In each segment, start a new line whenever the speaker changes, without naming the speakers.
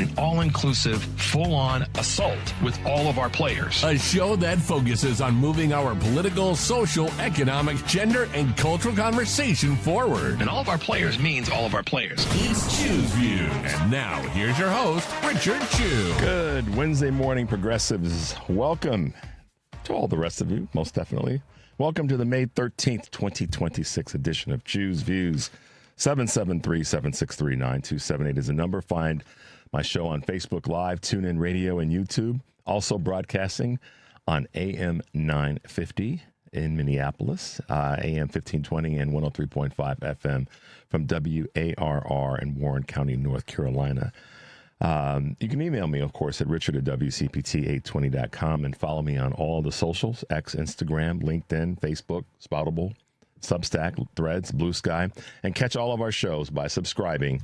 an all-inclusive, full-on assault with all of our players.
A show that focuses on moving our political, social, economic, gender, and cultural conversation forward.
And all of our players means all of our players.
It's Chew's Views. And now, here's your host, Richard Chew.
Good Wednesday morning, progressives. Welcome to all the rest of you, most definitely. Welcome to the May 13th, 2026 edition of Chew's Views. 773-763-9278 is the number. Find my show on Facebook Live, TuneIn Radio, and YouTube. Also broadcasting on AM 950 in Minneapolis, AM 1520 and 103.5 FM from WARR in Warren County, North Carolina. You can email me, of course, at richard@wcpt820.com and follow me on all the socials, X, Instagram, LinkedIn, Facebook, Spoutable, Substack, Threads, Blue Sky, and catch all of our shows by subscribing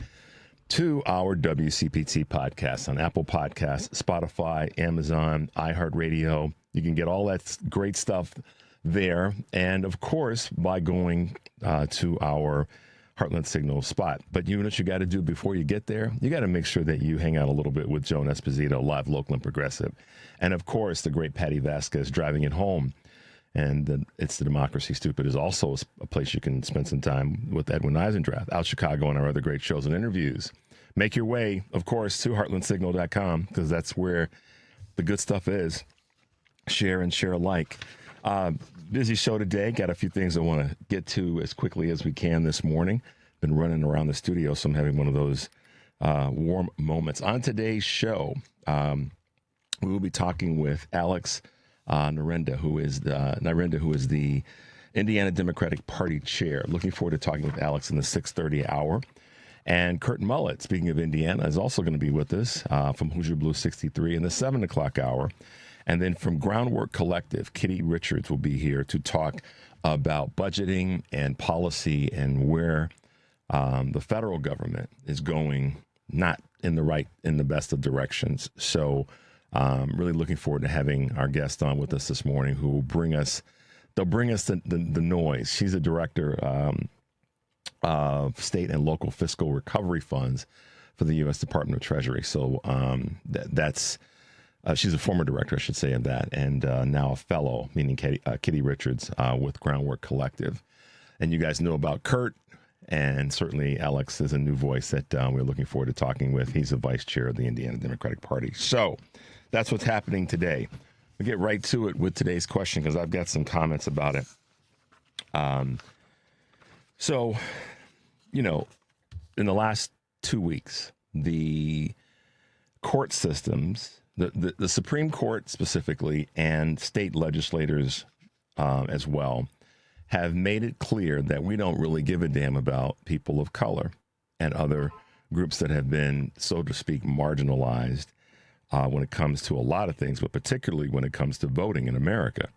to our WCPT podcast on Apple Podcasts, Spotify, Amazon, iHeartRadio. You can get all that great stuff there. And, of course, by going to our Heartland Signal spot. But you know what you got to do before you get there? You got to make sure that you hang out a little bit with Joan Esposito, live, local, and progressive. And, of course, the great Patty Vasquez driving it home. And It's the Democracy Stupid is also a place you can spend some time with Edwin Eisendrath, Out Chicago, and our other great shows and interviews. Make your way, of course, to heartlandsignal.com because that's where the good stuff is. Share and share alike. Busy show today. Got a few things I want to get to as quickly as we can this morning. Been running around the studio, so I'm having one of those warm moments. On today's show, we will be talking with Alex Nyirendah, who is the Indiana Democratic Party chair. Looking forward to talking with Alex in the 6:30 hour. And Kurt Mullett, speaking of Indiana, is also going to be with us from Hoosier Blue 63 in the 7 o'clock hour. And then from Groundwork Collaborative, Kitty Richards will be here to talk about budgeting and policy and where the federal government is going not in the best of directions. So really looking forward to having our guest on with us this morning who will bring us the noise. She's a director of state and local fiscal recovery funds for the U.S. Department of Treasury. So she's a former director, I should say, of that, and now a fellow, meaning Kitty Richards with Groundwork Collaborative. And you guys know about Kurt, and certainly Alex is a new voice that we're looking forward to talking with. He's the vice chair of the Indiana Democratic Party. So that's what's happening today. We'll get right to it with today's question because I've got some comments about it. So, in the last 2 weeks, the court systems, the Supreme Court specifically, and state legislators as well, have made it clear that we don't really give a damn about people of color and other groups that have been, so to speak, marginalized when it comes to a lot of things, but particularly when it comes to voting in America.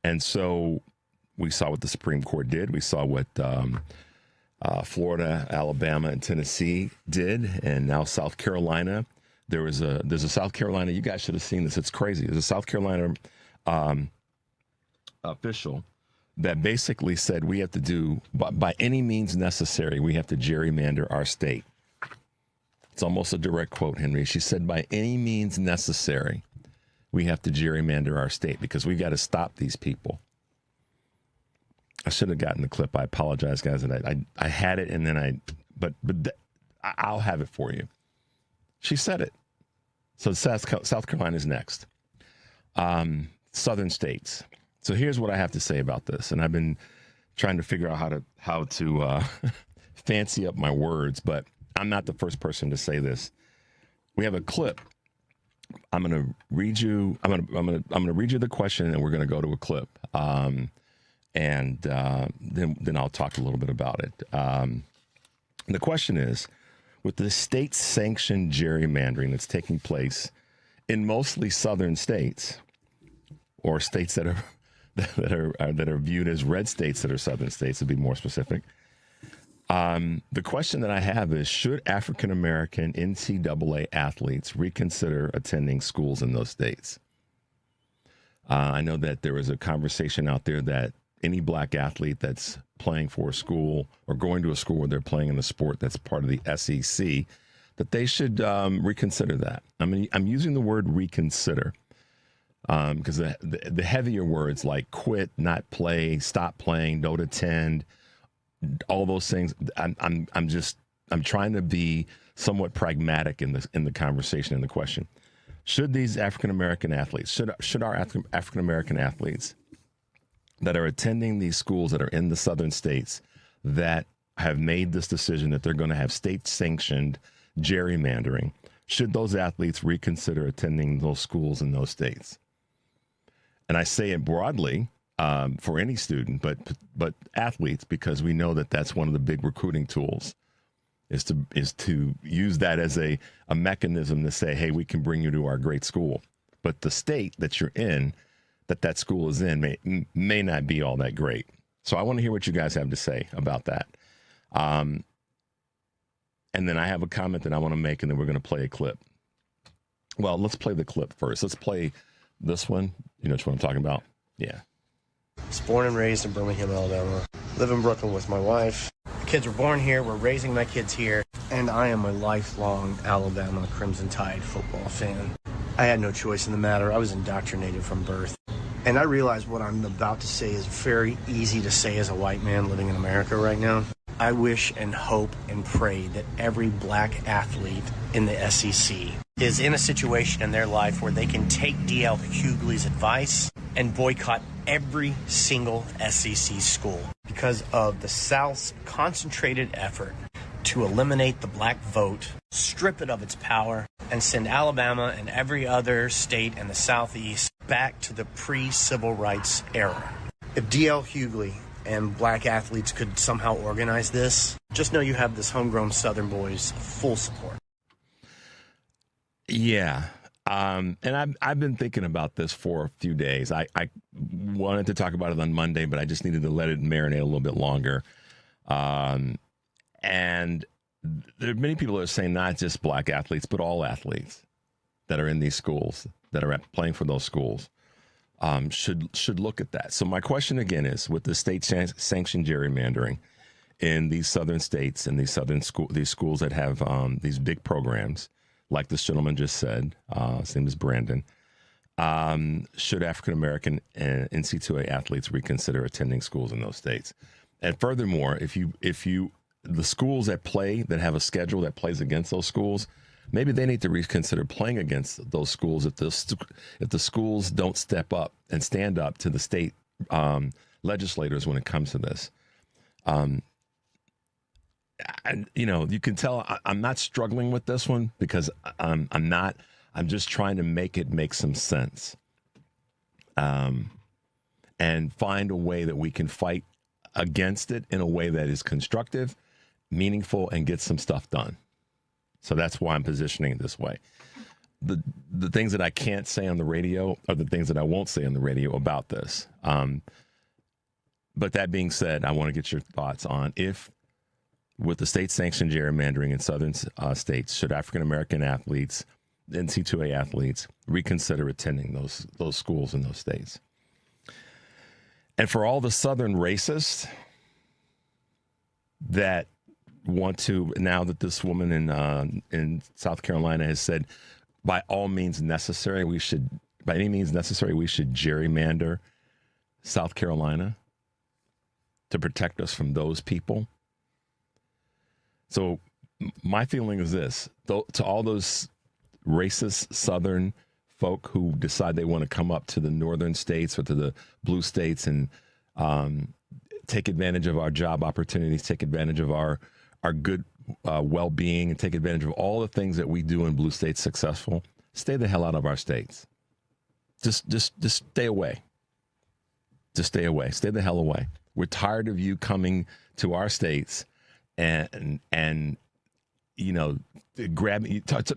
And so we saw what the Supreme Court did. We saw what Florida, Alabama, and Tennessee did, and now South Carolina. There's a South Carolina, you guys should have seen this. It's crazy. There's a South Carolina official that basically said we have to do, by any means necessary, we have to gerrymander our state. It's almost a direct quote, Henry. She said, by any means necessary, we have to gerrymander our state because we got to stop these people. I should have gotten the clip. I apologize, guys. And I had it, and then I'll have it for you. She said it. So South Carolina is next. Southern states. So here's what I have to say about this. And I've been trying to figure out how to fancy up my words, but I'm not the first person to say this. We have a clip. I'm going to read you. I'm going to read you the question, and we're going to go to a clip. Then I'll talk a little bit about it. The question is, with the state-sanctioned gerrymandering that's taking place in mostly southern states, or states that are viewed as red states that are southern states, to be more specific. The question that I have is, should African-American NCAA athletes reconsider attending schools in those states? I know that there was a conversation out there that any black athlete that's playing for a school or going to a school where they're playing in a sport that's part of the SEC, that they should reconsider that. I mean, I'm using the word reconsider because the heavier words like quit, not play, stop playing, don't attend, all those things. I'm trying to be somewhat pragmatic in the conversation and the question. Should these African American athletes, should our African American athletes that are attending these schools that are in the southern states that have made this decision that they're going to have state-sanctioned gerrymandering, should those athletes reconsider attending those schools in those states? And I say it broadly for any student, but athletes, because we know that that's one of the big recruiting tools, is to use that as a mechanism to say, hey, we can bring you to our great school. But the state that you're in, that school is in, may not be all that great. So I want to hear what you guys have to say about that. And then I have a comment that I want to make, and then we're going to play a clip. Well, let's play the clip first. Let's play this one. You know which one I'm talking about? Yeah.
I was born and raised in Birmingham, Alabama. Live in Brooklyn with my wife. The kids were born here. We're raising my kids here. And I am a lifelong Alabama Crimson Tide football fan. I had no choice in the matter. I was indoctrinated from birth. And I realize what I'm about to say is very easy to say as a white man living in America right now. I wish and hope and pray that every black athlete in the SEC is in a situation in their life where they can take D.L. Hughley's advice and boycott every single SEC school because of the South's concentrated effort to eliminate the black vote, strip it of its power, and send Alabama and every other state in the Southeast back to the pre-civil rights era. If D.L. Hughley and black athletes could somehow organize this, just know you have this homegrown Southern boy's full support.
Yeah. And I've been thinking about this for a few days. I wanted to talk about it on Monday, but I just needed to let it marinate a little bit longer. And there are many people that are saying not just black athletes, but all athletes that are in these schools, that are playing for those schools, should look at that. So my question again is, with the state-sanctioned gerrymandering in these southern states and these schools that have these big programs, like this gentleman just said, his name is Brandon, should African-American NC2A athletes reconsider attending schools in those states? And furthermore, if the schools that have a schedule that plays against those schools, maybe they need to reconsider playing against those schools if the schools don't step up and stand up to the state legislators when it comes to this. You can tell I'm not struggling with this one because I'm just trying to make some sense, and find a way that we can fight against it in a way that is constructive, meaningful, and get some stuff done. So that's why I'm positioning it this way. The things that I can't say on the radio are the things that I won't say on the radio about this. But that being said, I want to get your thoughts on if, with the state-sanctioned gerrymandering in southern states, should African-American athletes, NC2A athletes, reconsider attending those schools in those states? And for all the southern racists that want to, now that this woman in South Carolina has said, by any means necessary, we should gerrymander South Carolina to protect us from those people. So my feeling is this, to all those racist Southern folk who decide they want to come up to the northern states or to the blue states and take advantage of our job opportunities, take advantage of our good well-being, and take advantage of all the things that we do in blue states successful, stay the hell out of our states. Just stay away. Just stay away. Stay the hell away. We're tired of you coming to our states and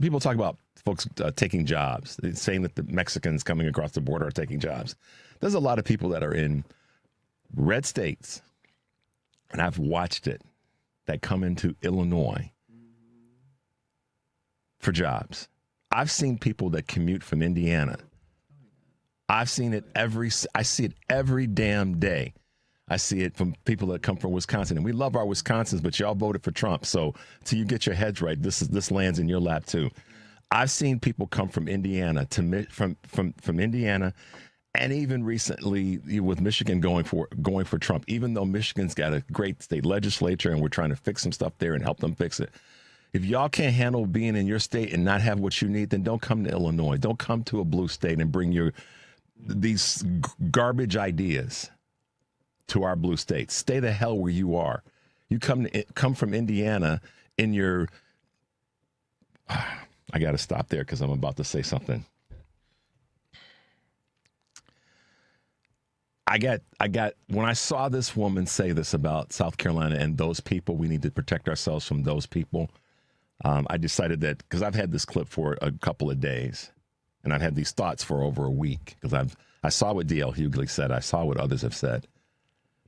people talk about folks taking jobs, saying that the Mexicans coming across the border are taking jobs. There's a lot of people that are in red states, and I've watched it, that come into Illinois for jobs. I've seen people that commute from Indiana. I see it every damn day. I see it from people that come from Wisconsin. And we love our Wisconsins, but y'all voted for Trump. So till you get your heads right, this lands in your lap too. I've seen people come from Indiana from Indiana, and even recently with Michigan going for Trump, even though Michigan's got a great state legislature and we're trying to fix some stuff there and help them fix it. If y'all can't handle being in your state and not have what you need, then don't come to Illinois. Don't come to a blue state and bring these garbage ideas to our blue states. Stay the hell where you are. You come from Indiana in your... I got to stop there because I'm about to say something. When I saw this woman say this about South Carolina and those people, we need to protect ourselves from those people. I decided that because I've had this clip for a couple of days and I've had these thoughts for over a week because I saw what D.L. Hughley said. I saw what others have said.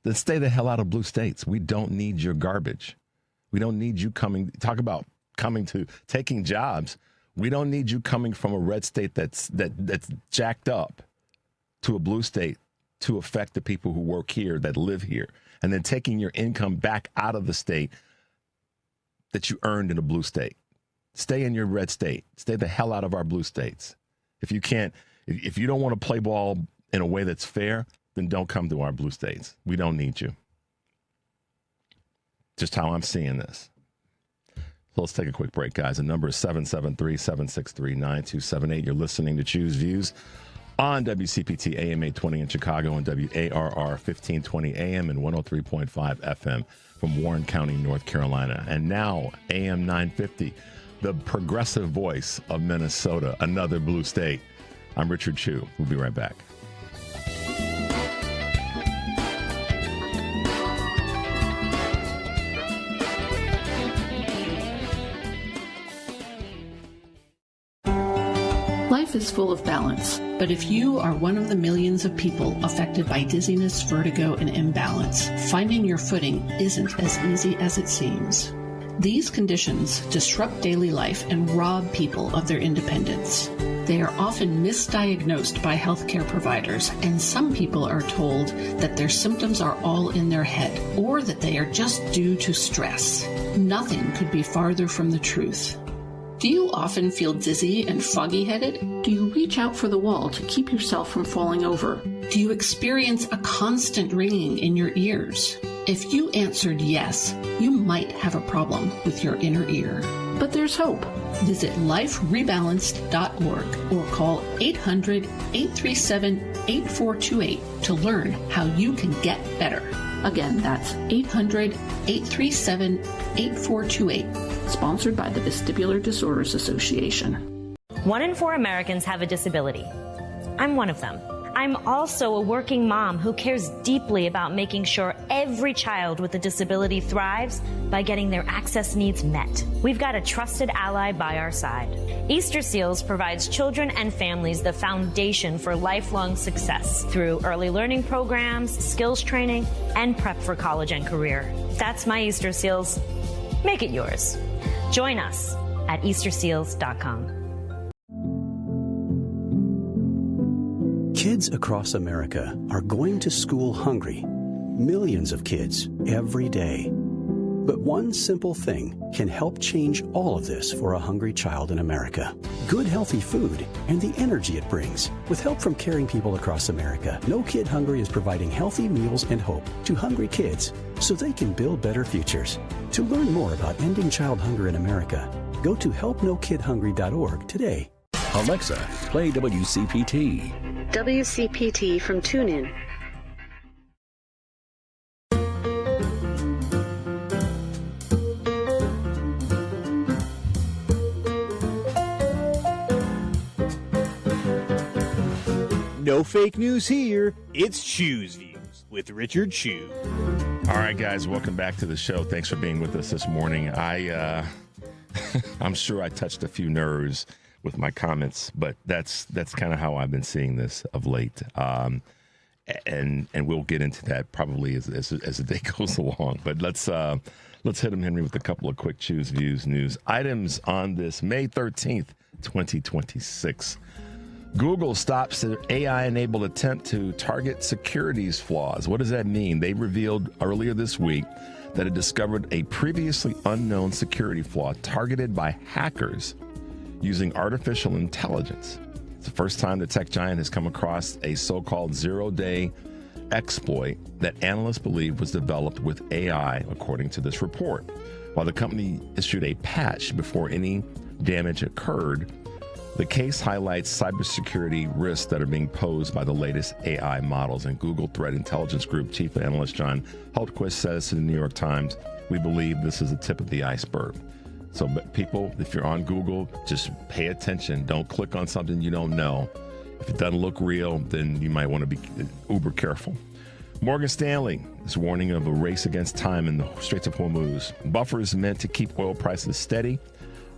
Then stay the hell out of blue states. We don't need your garbage. We don't need you talk about taking jobs. We don't need you coming from a red state that's jacked up to a blue state to affect the people who work here, that live here, and then taking your income back out of the state that you earned in a blue state. Stay in your red state. Stay the hell out of our blue states. If you don't want to play ball in a way that's fair, then don't come to our blue states. We don't need you. Just how I'm seeing this. So let's take a quick break, guys. The number is 773-763-9278. You're listening to Choose Views on WCPT AM 820 in Chicago and WARR 1520 AM and 103.5 FM from Warren County, North Carolina. And now AM 950, the progressive voice of Minnesota, another blue state. I'm Richard Chu. We'll be right back.
Life is full of balance, but if you are one of the millions of people affected by dizziness, vertigo, and imbalance, finding your footing isn't as easy as it seems. These conditions disrupt daily life and rob people of their independence. They are often misdiagnosed by healthcare providers, and some people are told that their symptoms are all in their head or that they are just due to stress. Nothing could be farther from the truth. Do you often feel dizzy and foggy-headed? Do you reach out for the wall to keep yourself from falling over? Do you experience a constant ringing in your ears? If you answered yes, you might have a problem with your inner ear. But there's hope. Visit liferebalanced.org or call 800-837-8428 to learn how you can get better. Again, that's 800-837-8428. Sponsored by the Vestibular Disorders Association.
1 in 4 Americans have a disability. I'm one of them. I'm also a working mom who cares deeply about making sure every child with a disability thrives by getting their access needs met. We've got a trusted ally by our side. Easter Seals provides children and families the foundation for lifelong success through early learning programs, skills training, and prep for college and career. That's my Easter Seals. Make it yours. Join us at easterseals.com.
Kids across America are going to school hungry. Millions of kids every day. But one simple thing can help change all of this for a hungry child in America. Good, healthy food and the energy it brings. With help from caring people across America, No Kid Hungry is providing healthy meals and hope to hungry kids so they can build better futures. To learn more about ending child hunger in America, go to helpnokidhungry.org today.
Alexa, play WCPT.
WCPT from TuneIn.
No fake news here. It's Choose Views with Richard Chu.
All right, guys, welcome back to the show. Thanks for being with us this morning. I'm sure I touched a few nerves with my comments, but that's kind of how I've been seeing this of late. And we'll get into that probably as the day goes along. But let's hit him, Henry, with a couple of quick Choose Views news items on this May 13th, 2026. Google stops an AI-enabled attempt to target securities flaws. What does that mean? They revealed earlier this week that it discovered a previously unknown security flaw targeted by hackers using artificial intelligence. It's the first time the tech giant has come across a so-called zero-day exploit that analysts believe was developed with AI, according to this report. While the company issued a patch before any damage occurred, the case highlights cybersecurity risks that are being posed by the latest AI models. And Google Threat Intelligence Group Chief Analyst John Hultquist says to the New York Times, "We believe this is the tip of the iceberg." So people, if you're on Google, just pay attention. Don't click on something you don't know. If it doesn't look real, then you might want to be uber careful. Morgan Stanley is warning of a race against time in the Straits of Hormuz. Buffers meant to keep oil prices steady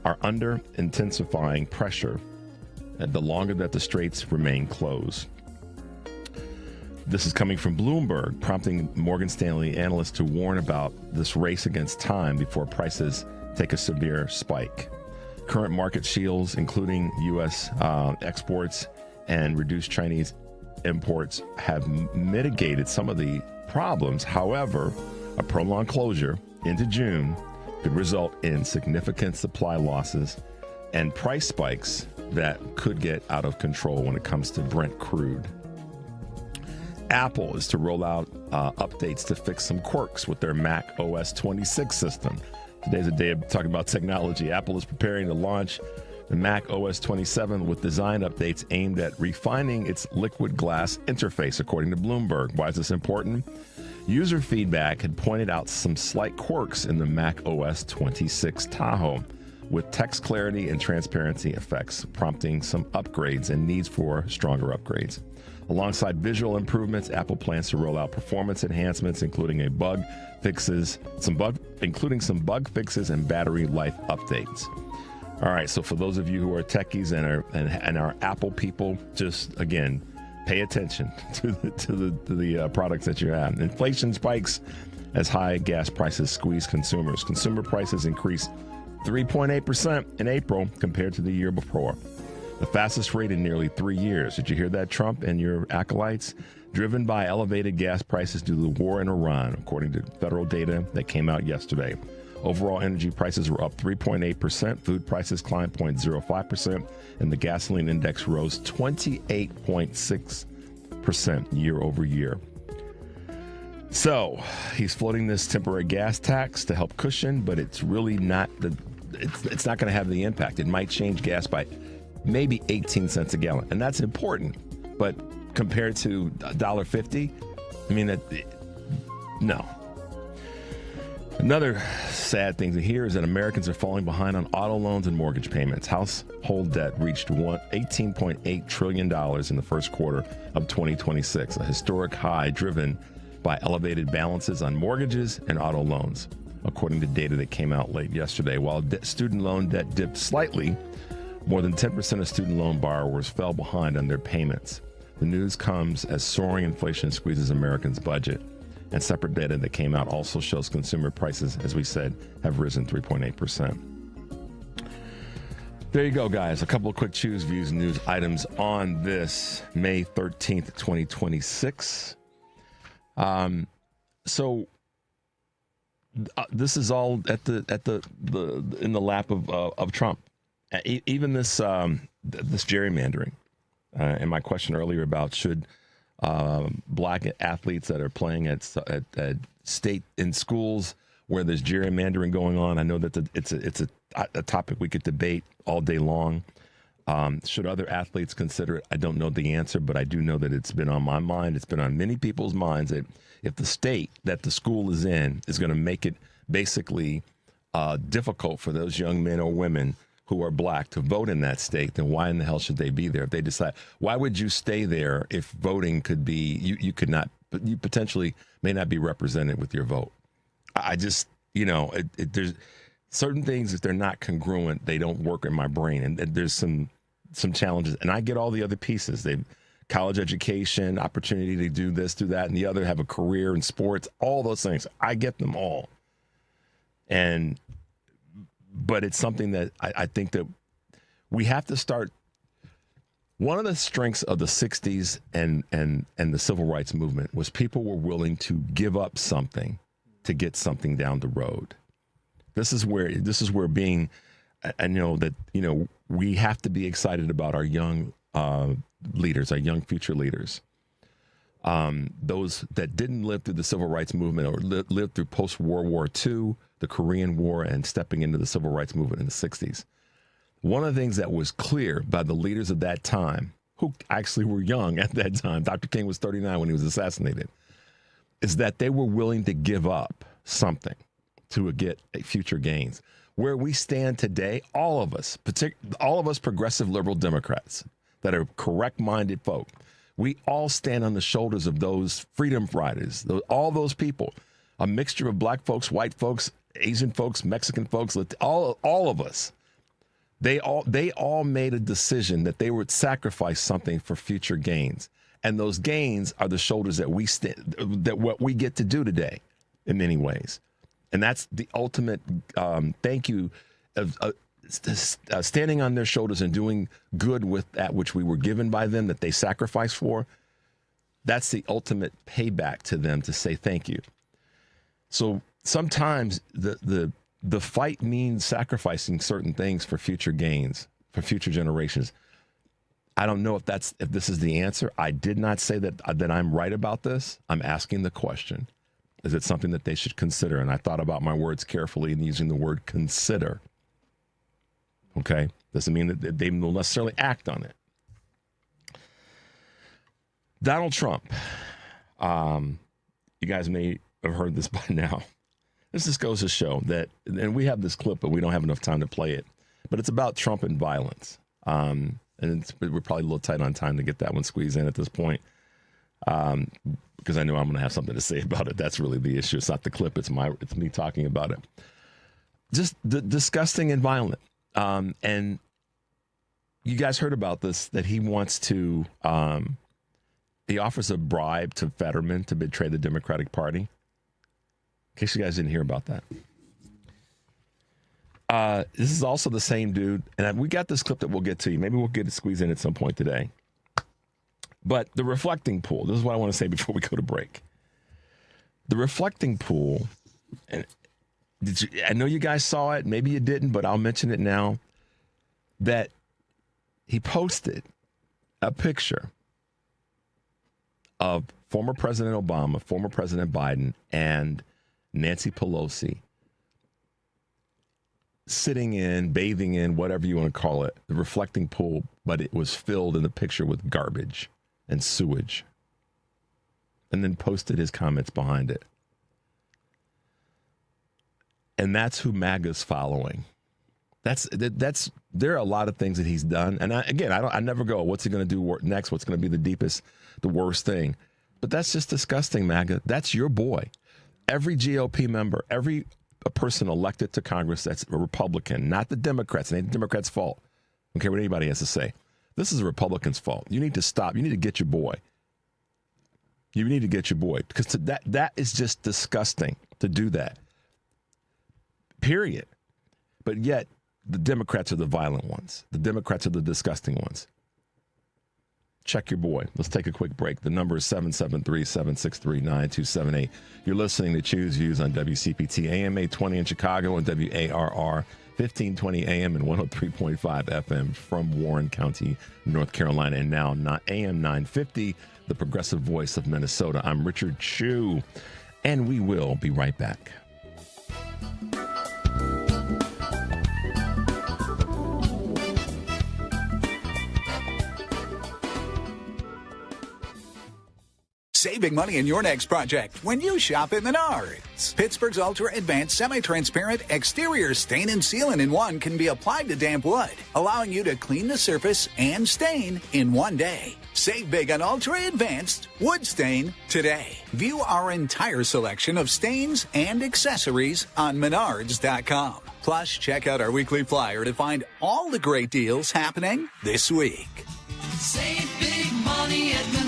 are under intensifying pressure the longer that the straits remain closed. This is coming from Bloomberg, prompting Morgan Stanley analysts to warn about this race against time before prices take a severe spike. Current market shields, including U.S. exports and reduced Chinese imports, have mitigated some of the problems. However, a prolonged closure into June could result in significant supply losses and price spikes that could get out of control when it comes to Brent crude. Apple is to roll out updates to fix some quirks with their Mac OS 26 system. Today's a day of talking about technology. Apple is preparing to launch the Mac OS 27 with design updates aimed at refining its liquid glass interface, according to Bloomberg. Why is this important? User feedback had pointed out some slight quirks in the Mac OS 26 Tahoe, with text clarity and transparency effects, prompting some upgrades and needs for stronger upgrades. Alongside visual improvements, Apple plans to roll out performance enhancements, including some bug fixes and battery life updates. All right, so for those of you who are techies and are Apple people, just again, pay attention to the products that you have. Inflation spikes as high gas prices squeeze consumers. Consumer prices increased 3.8% in April compared to the year before, the fastest rate in nearly 3 years. Did you hear that, Trump and your acolytes? Driven by elevated gas prices due to the war in Iran, according to federal data that came out yesterday. Overall energy prices were up 3.8%, food prices climbed 0.05%, and the gasoline index rose 28.6% year over year. So he's floating this temporary gas tax to help cushion, but it's really not it's not going to have the impact. It might change gas by maybe 18 cents a gallon, and that's important. But compared to $1.50, I mean, no. Another sad thing to hear is that Americans are falling behind on auto loans and mortgage payments. Household debt reached $18.8 trillion in the first quarter of 2026, a historic high driven by elevated balances on mortgages and auto loans, according to data that came out late yesterday. While student loan debt dipped slightly, more than 10% of student loan borrowers fell behind on their payments. The news comes as soaring inflation squeezes Americans' budget. And separate data that came out also shows consumer prices, as we said, have risen 3.8%. There you go, guys. A couple of quick Choose Views news items on this May 13th, 2026. This is all in the lap of Trump. Even this gerrymandering. And my question earlier about should black athletes that are playing at state in schools where there's gerrymandering going on. I know that it's a topic we could debate all day long. Should other athletes consider it? I don't know the answer, but I do know that it's been on my mind. It's been on many people's minds that if the state that the school is in is going to make it basically difficult for those young men or women who are black to vote in that state, then why in the hell should they be there? If they decide, why would you stay there if voting could be, you could not, but you potentially may not be represented with your vote? I just, there's certain things, if they're not congruent, they don't work in my brain. And there's some challenges. And I get all the other pieces. They've college education, opportunity to do this, do that, and the other, have a career in sports, all those things. I get them all. But it's something that I think that we have to start One of the strengths of the 60s and the civil rights movement was people were willing to give up something to get something down the road. This is where being, I know that, we have to be excited about our young leaders, our young future leaders. Those that didn't live through the civil rights movement or lived through post-World War II, the Korean War, and stepping into the civil rights movement in the 60s. One of the things that was clear by the leaders of that time, who actually were young at that time, Dr. King was 39 when he was assassinated, is that they were willing to give up something to get future gains. Where we stand today, all of us progressive liberal Democrats that are correct-minded folk, we all stand on the shoulders of those freedom fighters, all those people, a mixture of black folks, white folks, Asian folks, Mexican folks, all of us. They all made a decision that they would sacrifice something for future gains. And those gains are the shoulders that what we get to do today in many ways. And that's the ultimate thank you of standing on their shoulders and doing good with that which we were given by them, that they sacrificed for. That's the ultimate payback to them, to say thank you. So sometimes the fight means sacrificing certain things for future gains, for future generations. I don't know if this is the answer. I did not say that I'm right about this. I'm asking the question. Is it something that they should consider? And I thought about my words carefully and using the word consider. Okay? Doesn't mean that they will necessarily act on it. Donald Trump. You guys may have heard this by now. This just goes to show that, and we have this clip, but we don't have enough time to play it. But it's about Trump and violence. And we're probably a little tight on time to get that one squeezed in at this point. Because I know I'm going to have something to say about it. That's really the issue. It's not the clip. It's me talking about it. Just disgusting and violent. And you guys heard about this, that he wants to, he offers a bribe to Fetterman to betray the Democratic Party. In case you guys didn't hear about that. This is also the same dude. And we got this clip that we'll get to you. Maybe we'll get it squeezed in at some point today. But the reflecting pool, this is what I want to say before we go to break. The reflecting pool, and I know you guys saw it, maybe you didn't, but I'll mention it now, that he posted a picture of former President Obama, former President Biden, and Nancy Pelosi bathing in, whatever you want to call it, the reflecting pool, but it was filled in the picture with garbage and sewage, and then posted his comments behind it. And that's who MAGA's following. There are a lot of things that he's done. And I never go, what's he going to do next? What's going to be the worst thing? But that's just disgusting, MAGA. That's your boy. Every GOP member, every person elected to Congress that's a Republican, not the Democrats. It ain't the Democrats' fault. I don't care what anybody has to say. This is a Republican's fault. You need to stop. You need to get your boy. You need to get your boy. Because that is just disgusting to do that. Period. But yet, the Democrats are the violent ones. The Democrats are the disgusting ones. Check your boy. Let's take a quick break. The number is 773-763-9278. You're listening to Choose Views on WCPT, AM 820 in Chicago, and WARR 1520 AM and 103.5 FM from Warren County, North Carolina, and now AM 950, the progressive voice of Minnesota. I'm Richard Chu, and we will be right back.
Saving money in your next project when you shop at Menards. Pittsburgh's ultra-advanced semi-transparent exterior stain and sealant in one can be applied to damp wood, allowing you to clean the surface and stain in one day. Save big on ultra-advanced wood stain today. View our entire selection of stains and accessories on Menards.com. Plus, check out our weekly flyer to find all the great deals happening this week.
Save big money at Menards.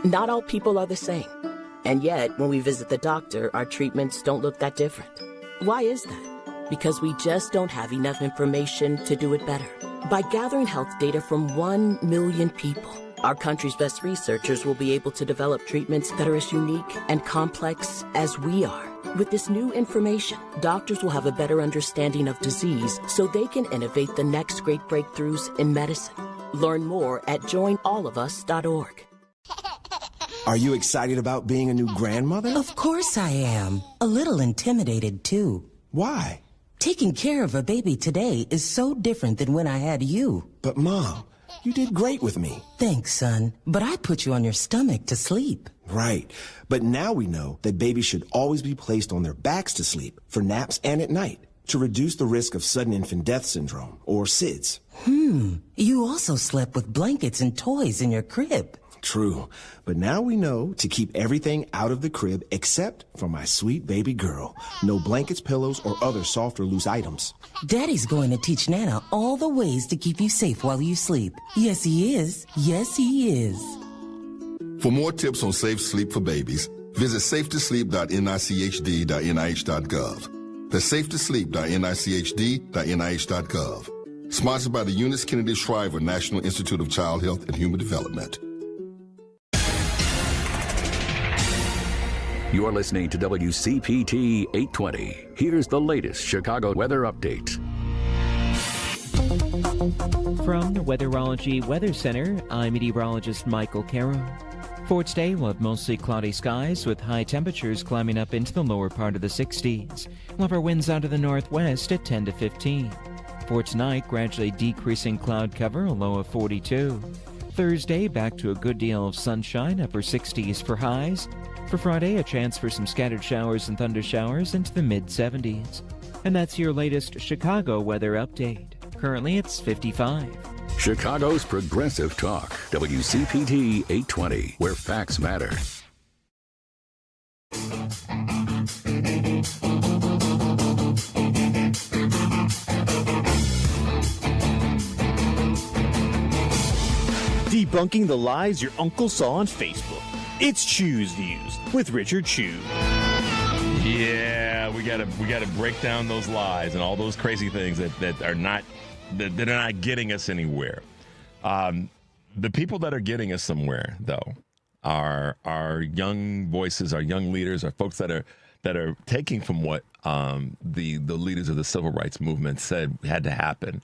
Not all people are the same. And yet, when we visit the doctor, our treatments don't look that different. Why is that? Because we just don't have enough information to do it better. By gathering health data from 1 million people, our country's best researchers will be able to develop treatments that are as unique and complex as we are. With this new information, doctors will have a better understanding of disease so they can innovate the next great breakthroughs in medicine. Learn more at joinallofus.org.
Are you excited about being a new grandmother?
Of course I am. A little intimidated, too.
Why?
Taking care of a baby today is so different than when I had you.
But, Mom, you did great with me.
Thanks, son. But I put you on your stomach to sleep.
Right. But now we know that babies should always be placed on their backs to sleep for naps and at night to reduce the risk of sudden infant death syndrome, or SIDS.
You also slept with blankets and toys in your crib.
True. But now we know to keep everything out of the crib except for my sweet baby girl. No blankets, pillows, or other soft or loose items.
Daddy's going to teach Nana all the ways to keep you safe while you sleep. Yes, he is. Yes, he is.
For more tips on safe sleep for babies, visit safetosleep.nichd.nih.gov. That's safetosleep.nichd.nih.gov. Sponsored by the Eunice Kennedy Shriver National Institute of Child Health and Human Development.
You're listening to WCPT 820. Here's the latest Chicago weather update.
From the Weatherology Weather Center, I'm meteorologist Michael Caro. For today, we'll have mostly cloudy skies with high temperatures climbing up into the lower part of the 60s. We'll have our winds out of the northwest at 10 to 15. For tonight, gradually decreasing cloud cover, a low of 42. Thursday, back to a good deal of sunshine, upper 60s for highs. For Friday, a chance for some scattered showers and thunder showers into the mid-70s. And that's your latest Chicago weather update. Currently, it's 55.
Chicago's Progressive Talk, WCPT 820, where facts matter.
Debunking the lies your uncle saw on Facebook. It's Chew's Views with Richard Chew.
Yeah, we gotta break down those lies and all those crazy things that are not getting us anywhere. The people that are getting us somewhere, though, are our young voices, our young leaders, our folks that are taking from what the leaders of the civil rights movement said had to happen.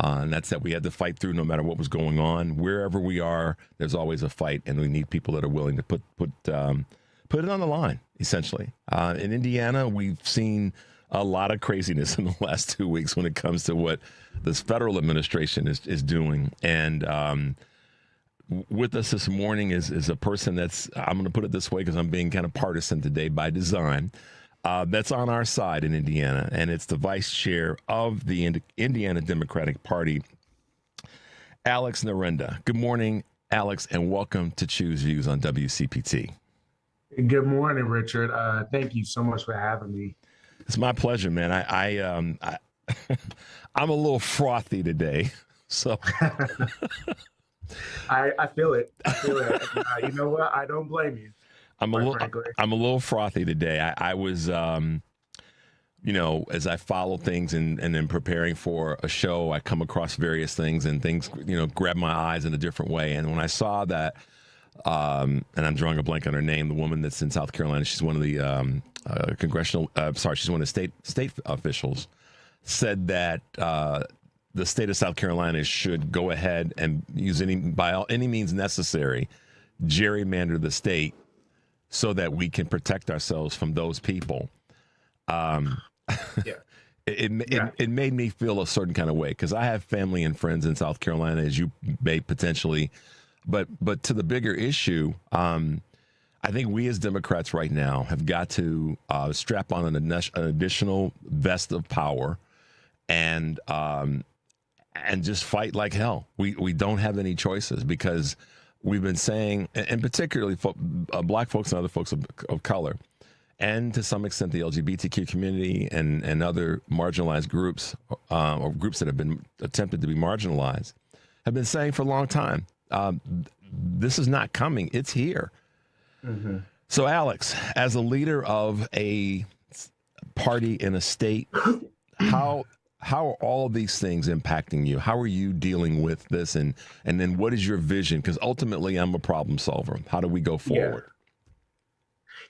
And that's that we had to fight through no matter what was going on. Wherever we are, there's always a fight, and we need people that are willing to put it on the line, essentially. In Indiana, we've seen a lot of craziness in the last 2 weeks when it comes to what this federal administration is doing. And with us this morning is a person that's, I'm going to put it this way because I'm being kind of partisan today by design, that's on our side in Indiana, and it's the vice chair of the Indiana Democratic Party, Alex Nyirendah. Good morning, Alex, and welcome to Chew's Views on WCPT.
Good morning, Richard. Thank you so much for having me.
It's my pleasure, man. I'm a little frothy today, so
I feel it. You know what? I don't blame you.
I'm a little frothy today. I was, as I follow things and then preparing for a show, I come across various things and things, grab my eyes in a different way. And when I saw that, and I'm drawing a blank on her name, the woman that's in South Carolina, she's one of the she's one of the state officials, said that the state of South Carolina should go ahead and use by any means necessary, gerrymander the state so that we can protect ourselves from those people. It made me feel a certain kind of way because I have family and friends in South Carolina, as you may potentially, but to the bigger issue, I think we as Democrats right now have got to strap on an additional vest of power and just fight like hell. We don't have any choices because we've been saying, and particularly black folks and other folks of color, and to some extent the LGBTQ community and other marginalized groups or groups that have been attempted to be marginalized, have been saying for a long time, this is not coming, it's here. Mm-hmm. So Alex, as a leader of a party in a state, how how are all of these things impacting you? How are you dealing with this? And then what is your vision? Because ultimately, I'm a problem solver. How do we go forward?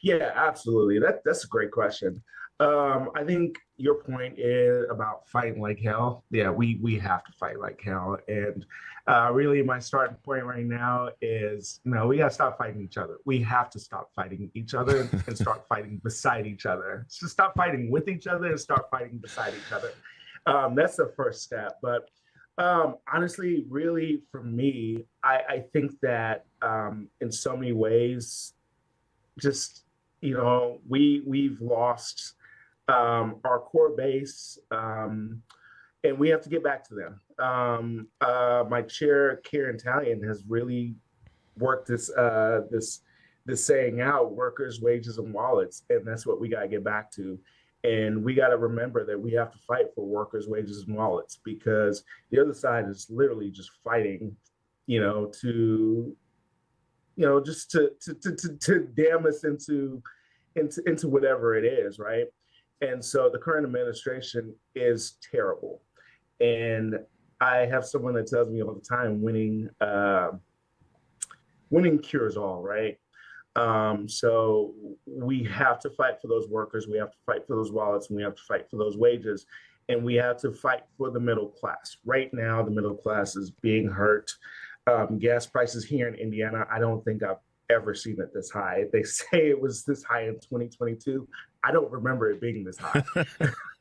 Yeah, absolutely. That's a great question. I think your point is about fighting like hell. Yeah, we have to fight like hell. And really, my starting point right now is, we got to stop fighting each other. We have to stop fighting each other and start fighting beside each other. So stop fighting with each other and start fighting beside each other. That's the first step. But honestly, really, for me, I think that in so many ways, just, we've lost our core base, and we have to get back to them. My chair, Karen Talion, has really worked this saying out: workers, wages, and wallets, and that's what we got to get back to. And we got to remember that we have to fight for workers, wages, and wallets, because the other side is literally just fighting, just to damn us into whatever it is, right? And so the current administration is terrible. And I have someone that tells me all the time, winning cures all, right? So we have to fight for those workers. We have to fight for those wallets, and we have to fight for those wages. And we have to fight for the middle class. Right now, the middle class is being hurt. Gas prices here in Indiana, I don't think I've ever seen it this high. They say it was this high in 2022. I don't remember it being this high.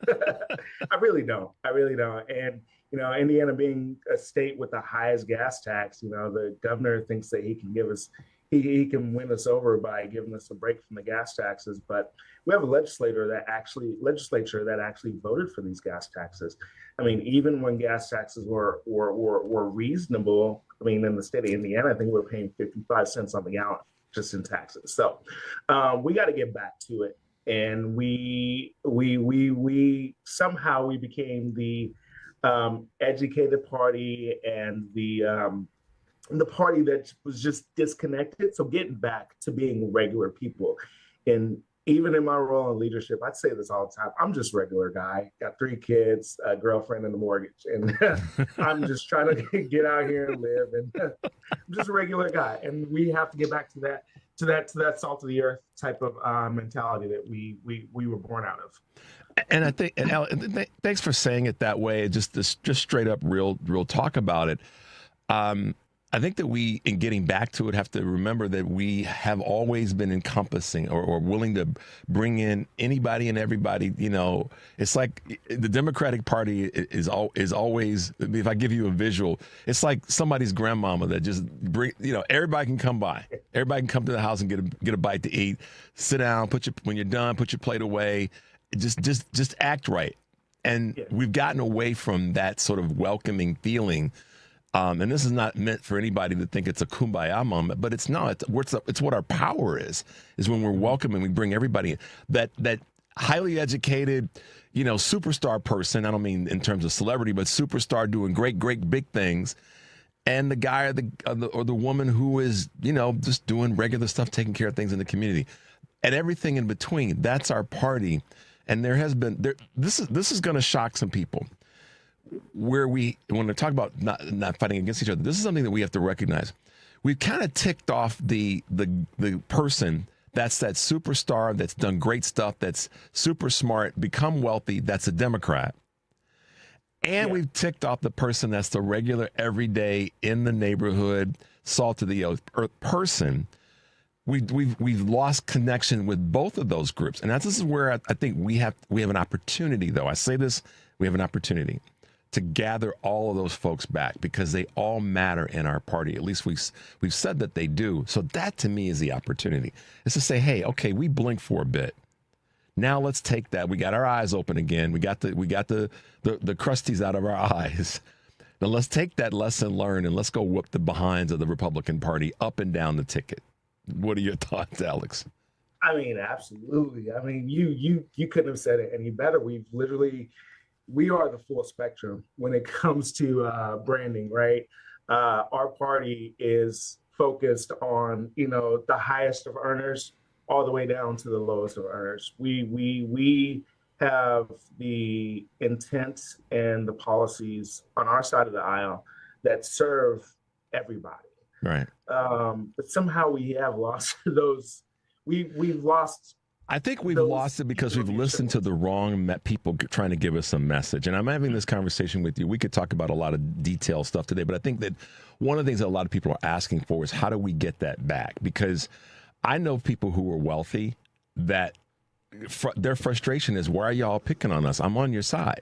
I really don't. And, Indiana being a state with the highest gas tax, the governor thinks that he can he can win us over by giving us a break from the gas taxes. But we have a legislature that actually voted for these gas taxes. I mean, even when gas taxes were reasonable, in the state of Indiana, I think we're paying 55 cents on the gallon just in taxes. So we got to get back to it. And we somehow became the educated party and the party that was just disconnected. So getting back to being regular people. And even in my role in leadership, I'd say this all the time: I'm just a regular guy, got 3 kids, a girlfriend, and a mortgage. And I'm just trying to get out here and live. And I'm just a regular guy. And we have to get back to that salt of the earth type of mentality that we were born out of.
And I think, and Al, thanks for saying it that way. Just straight up real talk about it. I think that we, in getting back to it, have to remember that we have always been encompassing or willing to bring in anybody and everybody. It's like the Democratic Party is always, if I give you a visual, it's like somebody's grandmama that just everybody can come by. Everybody can come to the house and get a bite to eat, sit down, when you're done, put your plate away, just act right. And we've gotten away from that sort of welcoming feeling. And this is not meant for anybody to think it's a kumbaya moment, but it's not. It's what our power is when we're welcoming, we bring everybody in. That highly educated, superstar person, I don't mean in terms of celebrity, but superstar doing great big things, and the guy or the woman who is, just doing regular stuff, taking care of things in the community, and everything in between. That's our party. And this is going to shock some people. When we talk about not fighting against each other, this is something that we have to recognize. We've kind of ticked off the person that's that superstar that's done great stuff, that's super smart, become wealthy, that's a Democrat. And we've ticked off the person that's the regular, everyday, in the neighborhood, salt of the earth person. We've lost connection with both of those groups. And this is where I think we have an opportunity, though. I say this, we have an opportunity to gather all of those folks back, because they all matter in our party. At least we've said that they do. So that, to me, is the opportunity. It's to say, hey, okay, we blinked for a bit. Now let's take that. We got our eyes open again. We got the crusties out of our eyes. Now let's take that lesson learned and let's go whoop the behinds of the Republican Party up and down the ticket. What are your thoughts, Alex?
Absolutely. You couldn't have said it any better. We are the full spectrum when it comes to branding, right? Our party is focused on, the highest of earners all the way down to the lowest of earners. We have the intent and the policies on our side of the aisle that serve everybody.
Right.
But somehow we have lost those. We've lost.
I think we've lost it because we've listened to the wrong people trying to give us a message. And I'm having this conversation with you. We could talk about a lot of detailed stuff today, but I think that one of the things that a lot of people are asking for is how do we get that back? Because I know people who are wealthy that their frustration is, why are y'all picking on us? I'm on your side.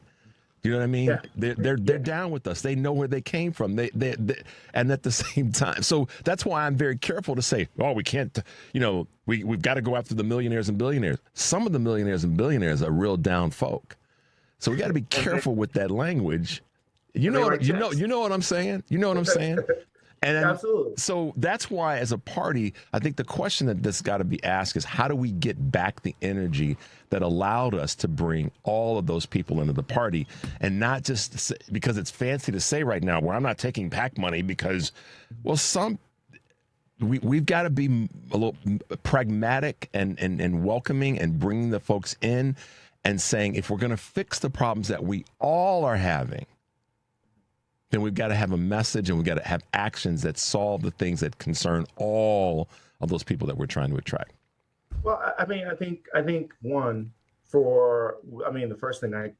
You know what I mean? Yeah. They're down with us. They know where they came from. They and at the same time, so that's why I'm very careful to say, oh, we can't. We've got to go after the millionaires and billionaires. Some of the millionaires and billionaires are real down folk, so we got to be careful with that language. You know what I'm saying? You know what I'm saying? And
absolutely.
So that's why, as a party, I think the question that's got to be asked is, how do we get back the energy that allowed us to bring all of those people into the party, and not just because it's fancy to say right now, where I'm not taking PAC money because, well, we've got to be a little pragmatic and welcoming and bringing the folks in and saying, if we're going to fix the problems that we all are having, then we've got to have a message and we've got to have actions that solve the things that concern all of those people that we're trying to attract.
Well, I think the first thing I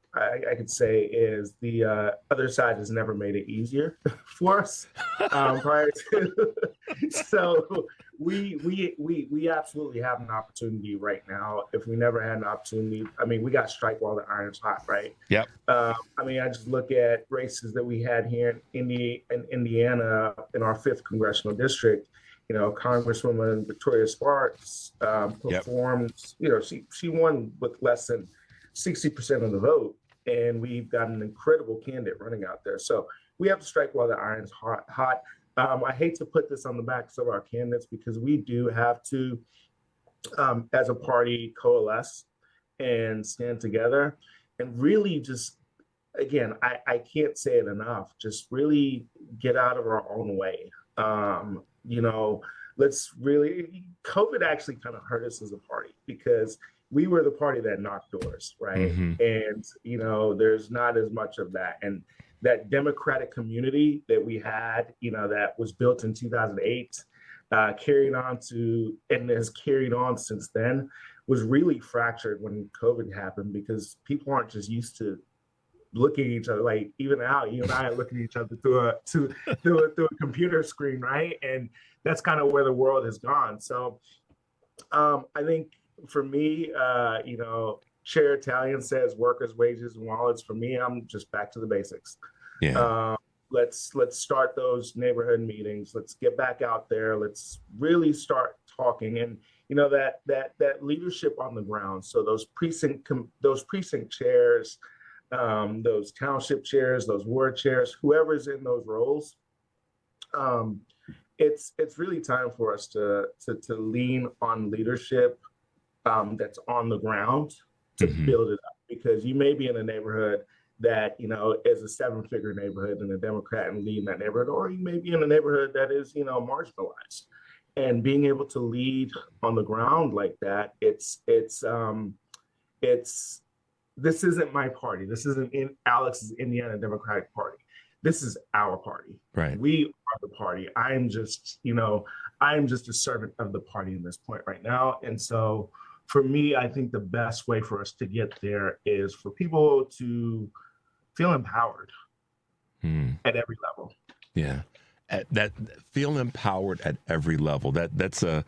could say is the other side has never made it easier for us prior to. So we absolutely have an opportunity right now. If we never had an opportunity, we got to strike while the iron's hot, right?
Yep.
I just look at races that we had here in Indiana in our 5th congressional district. Congresswoman Victoria Sparks performed. Yep. She won with less than 60% of the vote, and we've got an incredible candidate running out there. So we have to strike while the iron's hot. I hate to put this on the backs of our candidates because we do have to, as a party, coalesce and stand together, and really just, again, I can't say it enough. Just really get out of our own way. COVID actually kind of hurt us as a party because we were the party that knocked doors, right? Mm-hmm. And, there's not as much of that. And that democratic community that we had, that was built in 2008, carried on and has carried on since then, was really fractured when COVID happened because people aren't just used to looking at each other, like even now, you and I are looking at each other through a computer screen, right? And that's kind of where the world has gone. So I think for me, Chair Italian says workers' wages and wallets. For me, I'm just back to the basics.
Yeah.
Let's start those neighborhood meetings. Let's get back out there. Let's really start talking, and that leadership on the ground. So those precinct chairs, those township chairs, those ward chairs, whoever's in those roles, it's really time for us to lean on leadership that's on the ground to build it up, because you may be in a neighborhood that is a 7-figure neighborhood and a Democrat and lead in that neighborhood, or you may be in a neighborhood that is marginalized, and being able to lead on the ground like that, it's this isn't my party. This isn't Alex's Indiana Democratic Party. This is our party.
Right.
We are the party. I am just a servant of the party in this point right now. And so for me, I think the best way for us to get there is for people to feel empowered at every level.
Yeah. That feel empowered at every level. That's a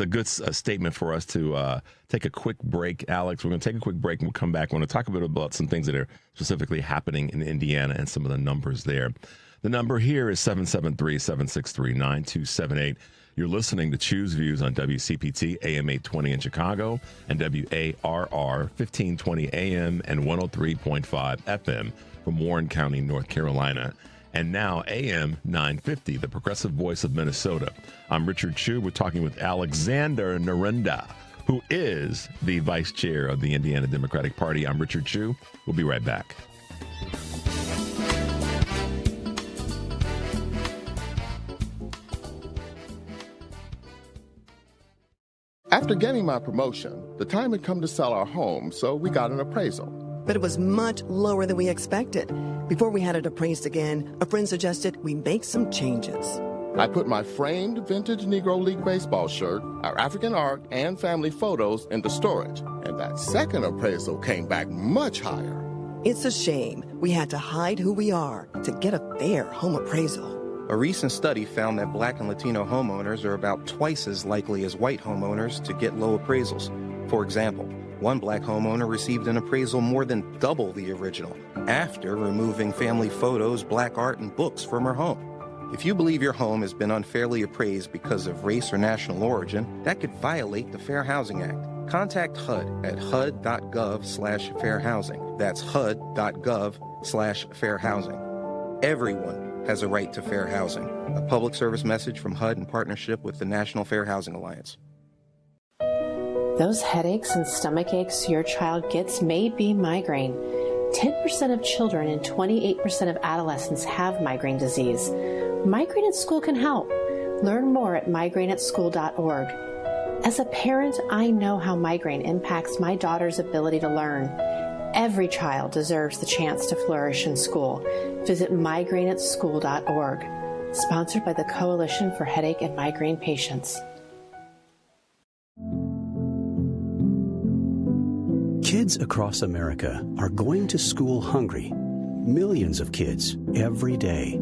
good statement for us to take a quick break. Alex, we're going to take a quick break and we'll come back. We're going to talk a bit about some things that are specifically happening in Indiana and some of the numbers there. The number here is 773-763-9278. You're listening to Choose Views on WCPT AM 820 in Chicago and WARR 1520 AM and 103.5 FM from Warren County, North Carolina. And now AM 950, the progressive voice of Minnesota. I'm Richard Chu. We're talking with Alexander Nyirendah, who is the vice chair of the Indiana Democratic Party. I'm Richard Chu. We'll be right back.
After getting my promotion, the time had come to sell our home, so we got an appraisal.
But it was much lower than we expected. Before we had it appraised again, a friend suggested we make some changes.
I put my framed vintage Negro League baseball shirt, our African art, and family photos into storage. And that second appraisal came back much higher.
It's a shame we had to hide who we are to get a fair home appraisal.
A recent study found that Black and Latino homeowners are about twice as likely as white homeowners to get low appraisals. For example, one Black homeowner received an appraisal more than double the original after removing family photos, Black art, and books from her home. If you believe your home has been unfairly appraised because of race or national origin, that could violate the Fair Housing Act. Contact HUD at hud.gov/fairhousing. That's hud.gov/fairhousing. Everyone has a right to fair housing. A public service message from HUD in partnership with the National Fair Housing Alliance.
Those headaches and stomach aches your child gets may be migraine. 10% of children and 28% of adolescents have migraine disease. Migraine at School can help. Learn more at migraineatschool.org. As a parent, I know how migraine impacts my daughter's ability to learn. Every child deserves the chance to flourish in school. Visit migraineatschool.org. Sponsored by the Coalition for Headache and Migraine Patients.
Kids across America are going to school hungry. Millions of kids every day.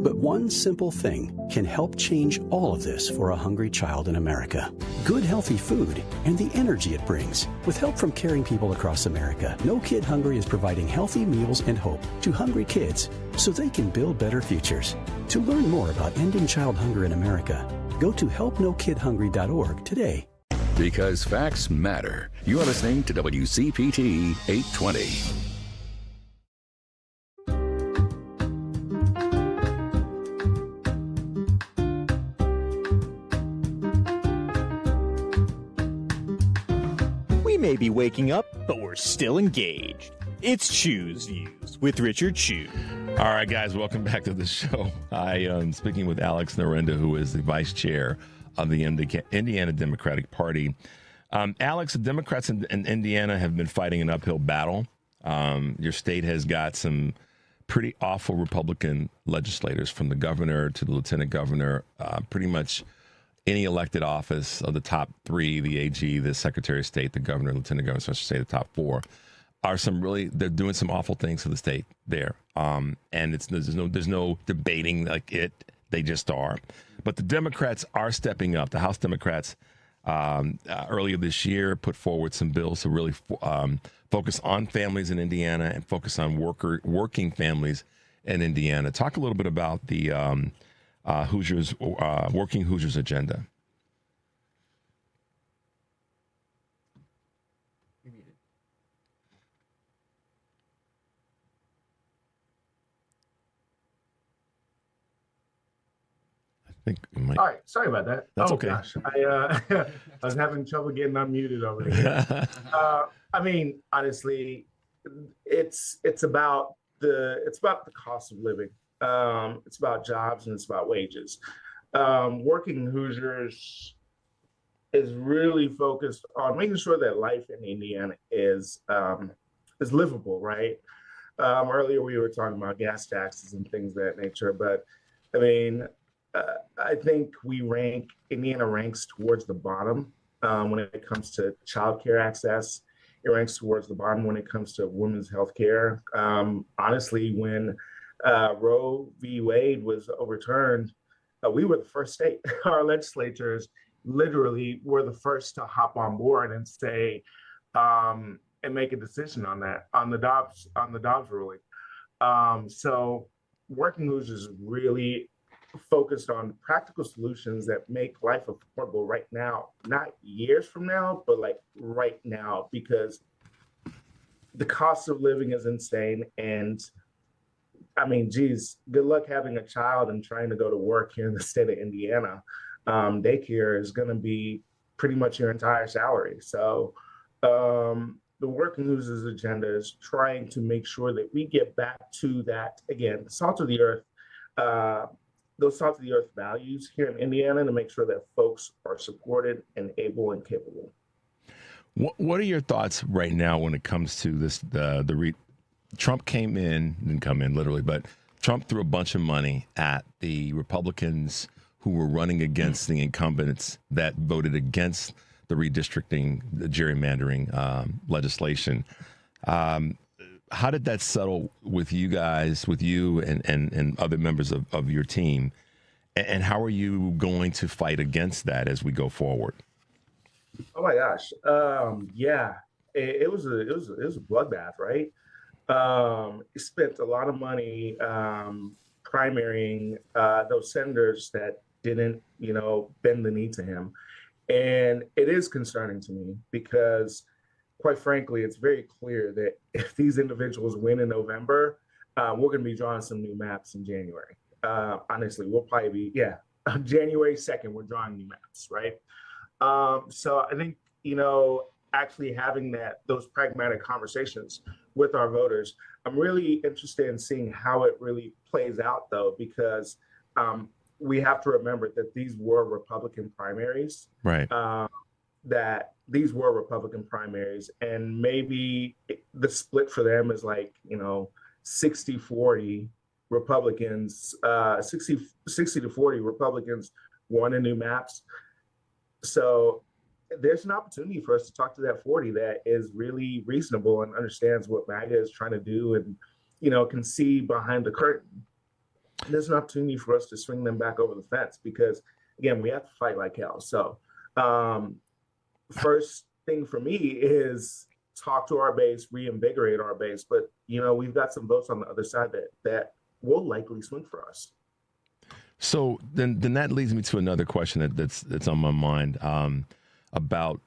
But one simple thing can help change all of this for a hungry child in America. Good, healthy food and the energy it brings. With help from caring people across America, No Kid Hungry is providing healthy meals and hope to hungry kids so they can build better futures. To learn more about ending child hunger in America, go to helpnokidhungry.org today.
Because facts matter. You are listening to WCPT 820.
We may be waking up, but we're still engaged. It's Choose Views with Richard Chew.
All right, guys, welcome back to the show. I am speaking with Alex Nyirendah, who is the vice chair of the Indiana Democratic Party. Alex, the Democrats in Indiana have been fighting an uphill battle. Your state has got some pretty awful Republican legislators, from the governor to the lieutenant governor, pretty much any elected office of the top three, the AG, the Secretary of State, the governor, lieutenant governor, so I should say the top four, are they're doing some awful things for the state there. And there's no debating like it. They just are. But the Democrats are stepping up. The House Democrats earlier this year put forward some bills to really focus on families in Indiana and focus on working families in Indiana. Talk a little bit about the Hoosiers, Working Hoosiers agenda.
All right, sorry about that.
That's okay.
Gosh, I was having trouble getting unmuted over here. I mean, honestly, it's about the cost of living. It's about jobs and it's about wages. Working Hoosiers is really focused on making sure that life in Indiana is livable, right? Earlier we were talking about gas taxes and things of that nature, but I mean, I think Indiana ranks towards the bottom when it comes to childcare access. It ranks towards the bottom when it comes to women's health care. Honestly, when Roe v. Wade was overturned, we were the first state. Our legislatures literally were the first to hop on board and say, and make a decision on that, on the Dobbs ruling. So Working Hoosiers is really focused on practical solutions that make life affordable right now, not years from now, but like right now, because the cost of living is insane. And I mean, geez, good luck having a child and trying to go to work here in the state of Indiana. Daycare is going to be pretty much your entire salary. So the Working Hoosiers agenda is trying to make sure that we get back to that, again, salt of the earth, those salt of the earth values here in Indiana to make sure that folks are supported and able and capable.
What are your thoughts right now when it comes to this? Trump didn't come in literally, but Trump threw a bunch of money at the Republicans who were running against the incumbents that voted against the redistricting, the gerrymandering legislation. How did that settle with you guys, with you and other members of your team? And how are you going to fight against that as we go forward?
Oh my gosh. Yeah, it was a bloodbath, right? He spent a lot of money primarying those senators that didn't, bend the knee to him. And it is concerning to me because, quite frankly, it's very clear that if these individuals win in November, we're going to be drawing some new maps in January. Honestly, we'll probably be, January 2nd, we're drawing new maps, right? So I think, actually having those pragmatic conversations with our voters, I'm really interested in seeing how it really plays out, though, because we have to remember that these were Republican primaries.
Right.
That these were Republican primaries, and maybe the split for them is 60-40 Republicans, 60 to 40 Republicans won in new maps. So there's an opportunity for us to talk to that 40 that is really reasonable and understands what MAGA is trying to do and, can see behind the curtain. There's an opportunity for us to swing them back over the fence because, again, we have to fight like hell. So first thing for me is talk to our base, reinvigorate our base. But, we've got some votes on the other side that will likely swing for us.
So then that leads me to another question that's on my mind about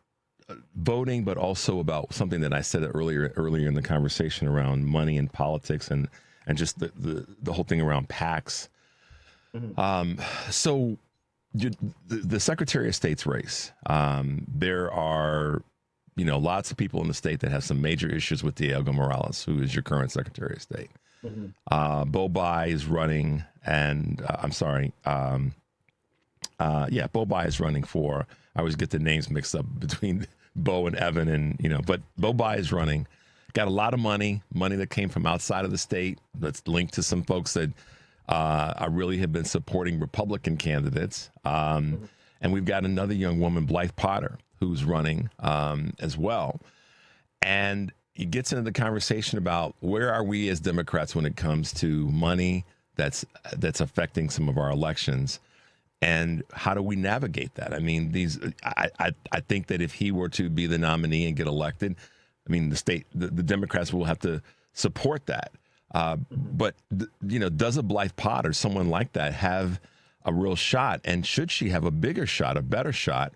voting, but also about something that I said earlier in the conversation around money and politics and just the whole thing around PACs. Mm-hmm. So the Secretary of State's race, there are, lots of people in the state that have some major issues with Diego Morales, who is your current Secretary of State. Mm-hmm. Bo Bai is running, and Bo Bai is running for. I always get the names mixed up between Bo and Evan, and but Bo Bai is running. Got a lot of money that came from outside of the state. That's linked to some folks that I really have been supporting Republican candidates. And we've got another young woman, Blythe Potter, who's running as well. And it gets into the conversation about where are we as Democrats when it comes to money that's affecting some of our elections, and how do we navigate that? I mean, I think that if he were to be the nominee and get elected, I mean, the Democrats will have to support that. But does a Blythe Potter, someone like that, have a real shot? And should she have a bigger shot, a better shot?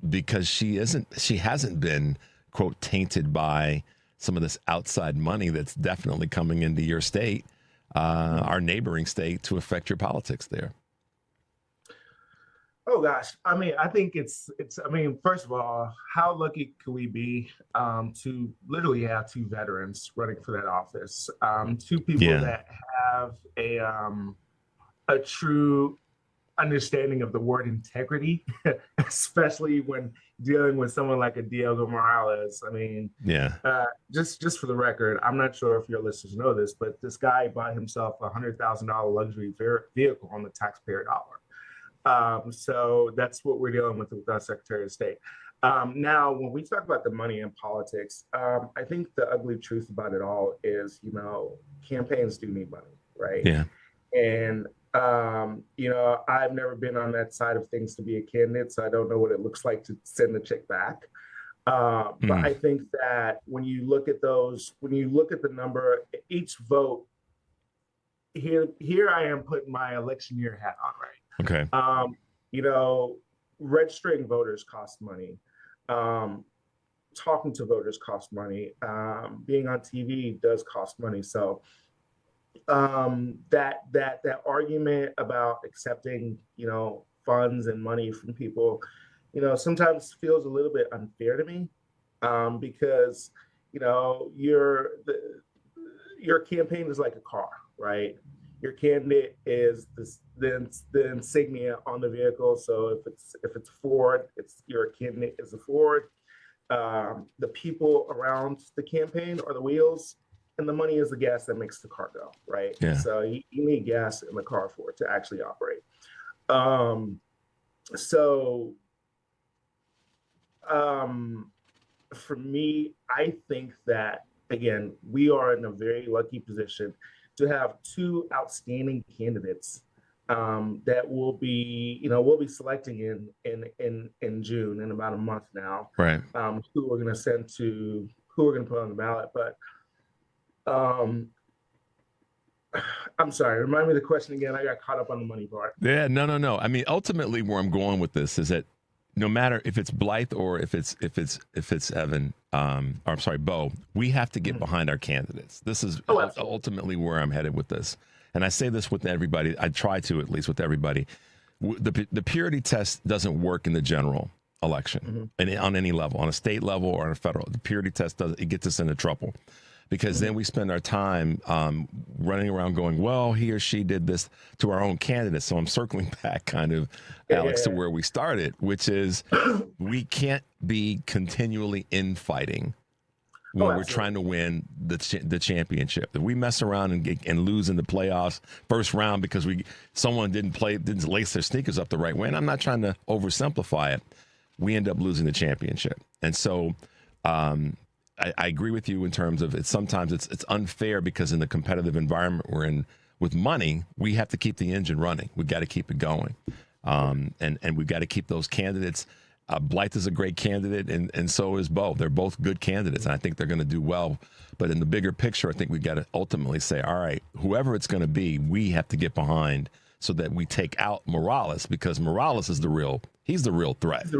Because she hasn't been, quote, tainted by some of this outside money that's definitely coming into your state, our neighboring state, to affect your politics there.
Oh gosh, I mean, I think it's. I mean, first of all, how lucky could we be to literally have two veterans running for that office? Two people that have a true understanding of the word integrity, especially when dealing with someone like a Diego Morales. I mean, just for the record, I'm not sure if your listeners know this, but this guy bought himself a $100,000 luxury vehicle on the taxpayer dollar. So that's what we're dealing with our Secretary of State. Now, when we talk about the money in politics, I think the ugly truth about it all is, campaigns do need money, right? Yeah. And, I've never been on that side of things to be a candidate, so I don't know what it looks like to send the check back. But I think that when you look at the number, each vote, here I am putting my election year hat on, right?
Okay.
Registering voters costs money. Talking to voters costs money. Being on TV does cost money. So that argument about accepting, funds and money from people, sometimes feels a little bit unfair to me, because, your campaign is like a car, right? your candidate is the insignia on the vehicle. So if it's Ford, your candidate is a Ford. The people around the campaign are the wheels, and the money is the gas that makes the car go, right?
Yeah.
So you need gas in the car for it to actually operate. For me, I think that, again, we are in a very lucky position to have two outstanding candidates that we'll be selecting in June, in about a month now.
Right.
Who we're going to put on the ballot. But I'm sorry, remind me the question again. I got caught up on the money part.
Yeah, no. I mean, ultimately, where I'm going with this is that no matter if it's Blythe or if it's Evan, Bo, we have to get behind our candidates. This is ultimately where I'm headed with this. And I say this with everybody. I try to, at least with everybody. The purity test doesn't work in the general election, and on any level, on a state level or on a federal. The purity test it gets us into trouble, because then we spend our time running around going, well, he or she did this to our own candidate. So I'm circling back kind of, Alex, to where we started, which is we can't be continually infighting when we're trying to win the championship. If we mess around and lose in the playoffs first round because someone didn't lace their sneakers up the right way, and I'm not trying to oversimplify it, we end up losing the championship. And so I agree with you in terms of sometimes it's unfair, because in the competitive environment we're in with money, we have to keep the engine running. We got to keep it going. And we've got to keep those candidates. Blythe is a great candidate, and so is Bo. They're both good candidates, and I think they're going to do well. But in the bigger picture, I think we've got to ultimately say, all right, whoever it's going to be, we have to get behind so that we take out Morales, because Morales is the real threat. He's the real problem.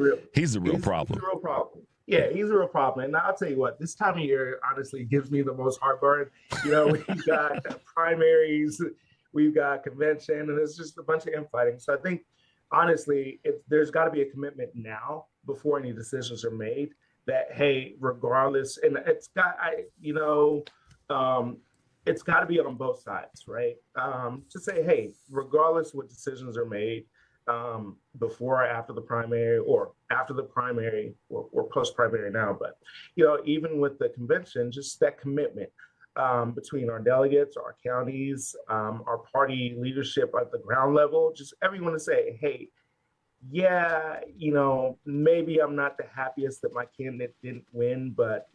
Yeah, he's a real problem. And I'll tell you what, this time of year honestly gives me the most heartburn. We've got primaries, we've got convention, and it's just a bunch of infighting. So I think, honestly, there's got to be a commitment now, before any decisions are made, that, hey, regardless, and it's got to be on both sides, right? To say, hey, regardless what decisions are made, before or after the primary, or after the primary, or post-primary now. But, even with the convention, just that commitment between our delegates, our counties, our party leadership at the ground level, just everyone to say, hey, yeah, maybe I'm not the happiest that my candidate didn't win, but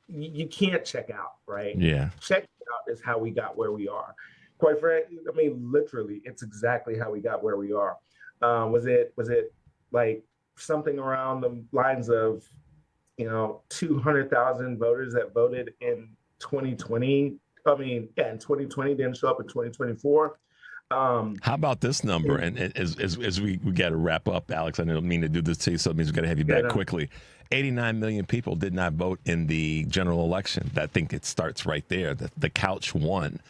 you can't check out, right?
Yeah.
Checking out is how we got where we are. Quite frankly, I mean, literally, it's exactly how we got where we are. Was it like something around the lines of, 200,000 voters that voted in 2020? I mean, in 2020, didn't show up in 2024.
How about this number? And as we got to wrap up, Alex, I don't mean to do this to you, so it means we've got to have you back quickly. 89 million people did not vote in the general election. I think it starts right there. The couch won.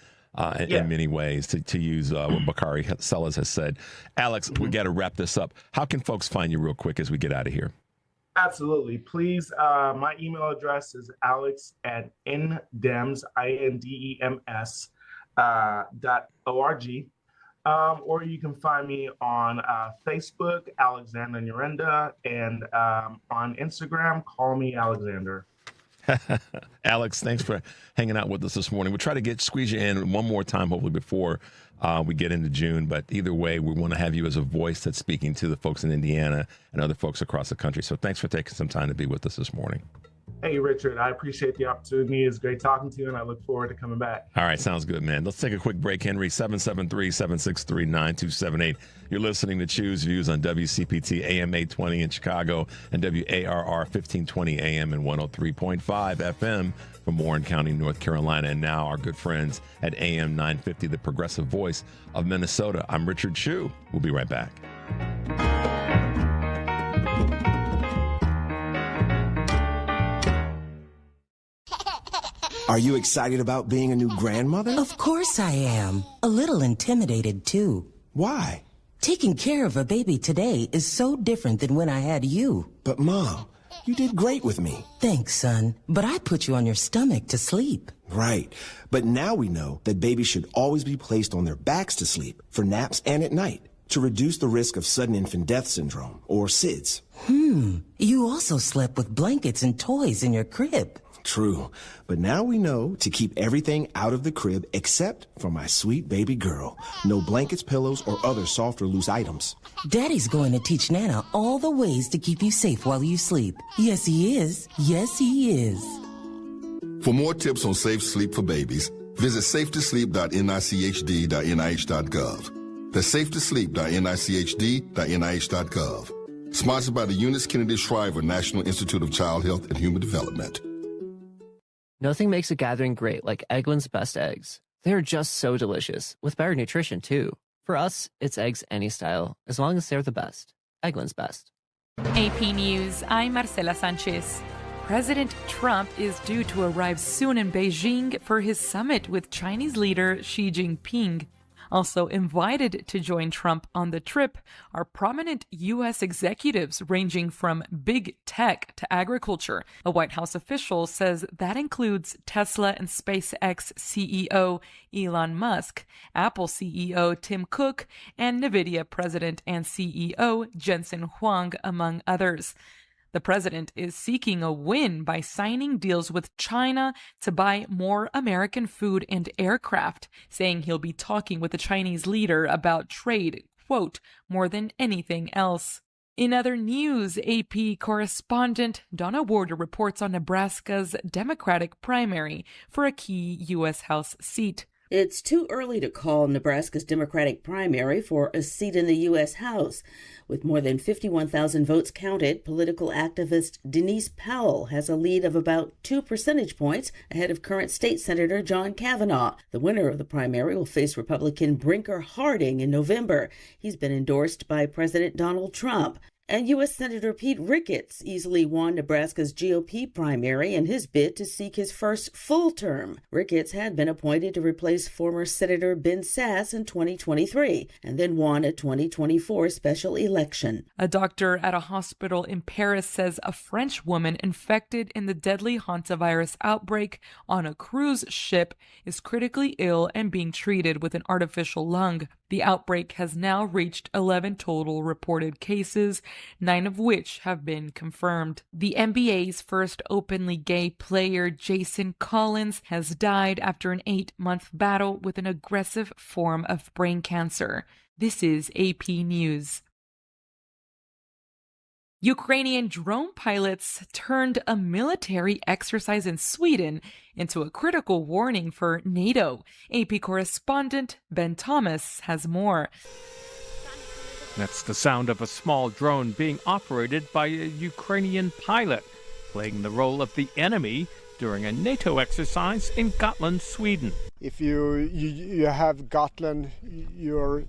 In many ways, to use what Bakari Sellers has said. Alex, we got to wrap this up. How can folks find you real quick as we get out of here?
Absolutely. Please, my email address is alex@indems, INDEMS.org. Or you can find me on Facebook, Alexander Nyirendah, and on Instagram, call me Alexander.
Alex, thanks for hanging out with us this morning. We'll try to squeeze you in one more time, hopefully, before we get into June. But either way, we want to have you as a voice that's speaking to the folks in Indiana and other folks across the country. So thanks for taking some time to be with us this morning.
Hey, Richard, I appreciate the opportunity. It's great talking to you, and I look forward to coming back.
All right, sounds good, man. Let's take a quick break, Henry. 773-763-9278. You're listening to Choose Views on WCPT AM 820 in Chicago and WARR 1520 AM and 103.5 FM from Warren County, North Carolina. And now our good friends at AM 950, the progressive voice of Minnesota. I'm Richard Chu. We'll be right back.
Are you excited about being a new grandmother?
Of course I am. A little intimidated, too.
Why?
Taking care of a baby today is so different than when I had you.
But, Mom, You did great with me.
Thanks, son. But I put you on your stomach to sleep.
Right. But now we know that babies should always be placed on their backs to sleep for naps and at night to reduce the risk of sudden infant death syndrome, or SIDS.
You also slept with blankets and toys in your crib.
True. But now we know to keep everything out of the crib except for my sweet baby girl. No blankets, pillows, or other soft or loose items.
Daddy's going to teach Nana all the ways to keep you safe while you sleep. Yes, he is. Yes, he is.
For more tips on safe sleep for babies, visit safetosleep.nichd.nih.gov. That's safetosleep.nichd.nih.gov. Sponsored by the Eunice Kennedy Shriver National Institute of Child Health and Human Development.
Nothing makes a gathering great like Eggland's Best Eggs. They're just so delicious, with better nutrition, too. For us, it's eggs any style, as long as they're the best. Eggland's Best.
AP News, I'm Marcela Sanchez. President Trump is due to arrive soon in Beijing for his summit with Chinese leader Xi Jinping. Also invited to join Trump on the trip are prominent U.S. executives ranging from big tech to agriculture. A White House official says that includes Tesla and SpaceX CEO Elon Musk, Apple CEO Tim Cook, and NVIDIA President and CEO Jensen Huang, among others. The president is seeking a win by signing deals with China to buy more American food and aircraft, saying he'll be talking with the Chinese leader about trade, quote, more than anything else. In other news, AP correspondent Donna Warder reports on Nebraska's Democratic primary for a key U.S. House seat.
It's too early to call Nebraska's Democratic primary for a seat in the U.S. House. With more than 51,000 votes counted, political activist Denise Powell has a lead of about 2 percentage points ahead of current state senator John Kavanaugh. The winner of the primary will face Republican Brinker Harding in November. He's been endorsed by President Donald Trump. And U.S. Senator Pete Ricketts easily won Nebraska's GOP primary in his bid to seek his first full term. Ricketts had been appointed to replace former Senator Ben Sasse in 2023 and then won a 2024 special election.
A doctor at a hospital in Paris says a French woman infected in the deadly hantavirus outbreak on a cruise ship is critically ill and being treated with an artificial lung. The outbreak has now reached 11 total reported cases, 9 of which have been confirmed. The NBA's first openly gay player, Jason Collins, has died after an 8-month battle with an aggressive form of brain cancer. This is AP News. Ukrainian drone pilots turned a military exercise in Sweden into a critical warning for NATO. AP correspondent Ben Thomas has more.
That's the sound of a small drone being operated by a Ukrainian pilot, playing the role of the enemy during a NATO exercise in Gotland, Sweden.
If you have Gotland, you're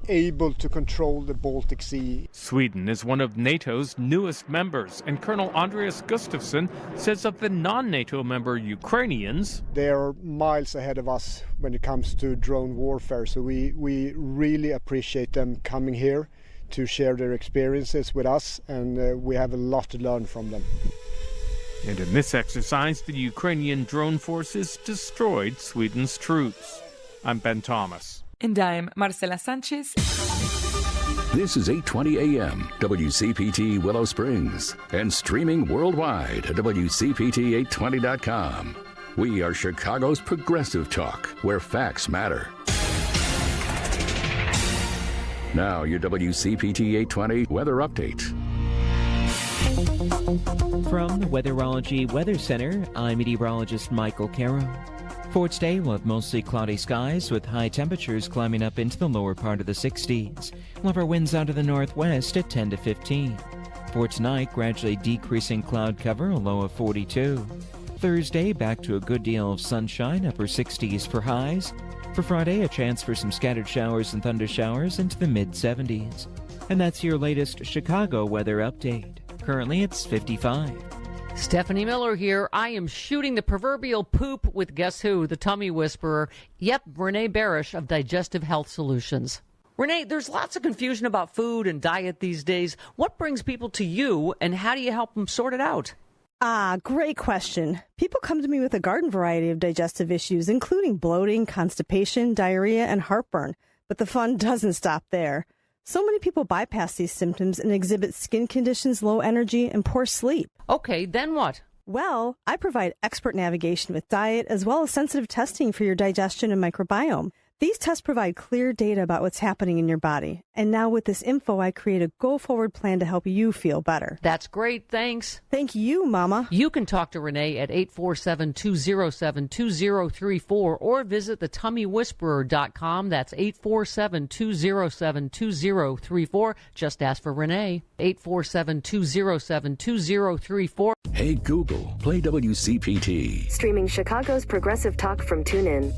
able to control the Baltic Sea.
Sweden is one of NATO's newest members, and Colonel Andreas Gustafsson says of the non-NATO member Ukrainians,
they are miles ahead of us when it comes to drone warfare, so we really appreciate them coming here to share their experiences with us, and we have a lot to learn from them.
And in this exercise, the Ukrainian drone forces destroyed Sweden's troops. I'm Ben Thomas.
And I'm Marcela Sanchez.
This is 8:20 a.m. WCPT Willow Springs and streaming worldwide at WCPT820.com. We are Chicago's progressive talk, where facts matter. Now your WCPT 820 weather update.
From the Weatherology Weather Center, I'm meteorologist Michael Caro. For today, we'll have mostly cloudy skies with high temperatures climbing up into the lower part of the 60s. We'll have our winds out of the northwest at 10 to 15. For tonight, gradually decreasing cloud cover, a low of 42. Thursday, back to a good deal of sunshine, upper 60s for highs. For Friday, a chance for some scattered showers and thunder showers into the mid-70s. And that's your latest Chicago weather update. Currently, it's 55.
Stephanie Miller here. I am shooting the proverbial poop with guess who? The tummy whisperer. Yep, Renee Barish of Digestive Health Solutions. Renee, there's lots of confusion about food and diet these days. What brings people to you, and how do you help them sort it out?
Great question. People come to me with a garden variety of digestive issues, including bloating, constipation, diarrhea, and heartburn. But the fun doesn't stop there. So many people bypass these symptoms and exhibit skin conditions, low energy, and poor sleep.
Okay, then what?
Well, I provide expert navigation with diet as well as sensitive testing for your digestion and microbiome. These tests provide clear data about what's happening in your body. And now with this info, I create a go-forward plan to help you feel better.
That's great. Thanks.
Thank you, Mama.
You can talk to Renee at 847-207-2034 or visit thetummywhisperer.com. That's 847-207-2034. Just ask for Renee. 847-207-2034.
Hey, Google, play WCPT.
Streaming Chicago's progressive talk from TuneIn.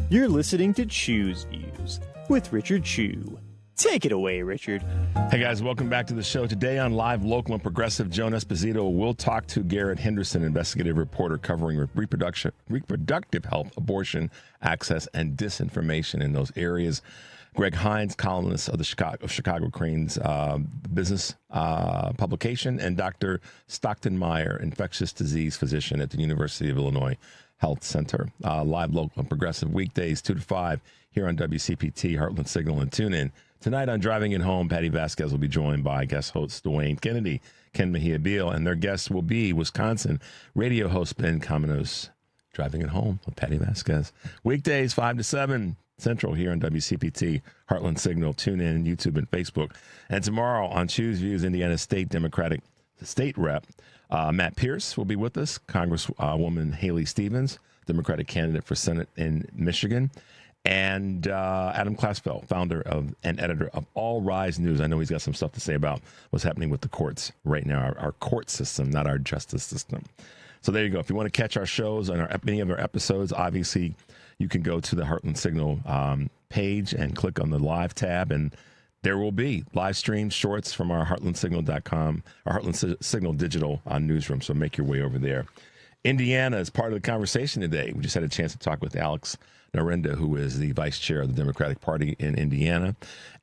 You're listening to Choose Views with Richard Chew. Take it away, Richard.
Hey, guys, welcome back to the show. Today on Live, Local, and Progressive, Joan Esposito will talk to Garrett Henderson, investigative reporter covering reproductive health, abortion, access, and disinformation in those areas. Greg Hines, columnist of the Chicago Crane's business publication, and Dr. Stockton Meyer, infectious disease physician at the University of Illinois Health Center. Live, Local, and Progressive, weekdays 2 to 5 here on WCPT, Heartland Signal, and TuneIn. Tonight on Driving It Home, Patty Vasquez will be joined by guest host Dwayne Kennedy, Ken Mejia Beal, and their guests will be Wisconsin radio host Ben Kamenos. Driving It Home with Patty Vasquez. Weekdays 5 to 7 Central here on WCPT, Heartland Signal, TuneIn, YouTube, and Facebook. And tomorrow on Choose Views, Indiana State Democratic State Rep Matt Pierce will be with us, Congresswoman Haley Stevens, Democratic candidate for Senate in Michigan, and Adam Klasfeld, founder and editor of All Rise News. I know he's got some stuff to say about what's happening with the courts right now, our court system, not our justice system. So there you go. If you want to catch our shows and any of our episodes, obviously you can go to the Heartland Signal page and click on the live tab, and there will be live stream shorts from our heartlandsignal.com, our Heartland Signal digital newsroom. So make your way over there. Indiana is part of the conversation today. We just had a chance to talk with Alex Nyirendah, who is the vice chair of the Democratic Party in Indiana.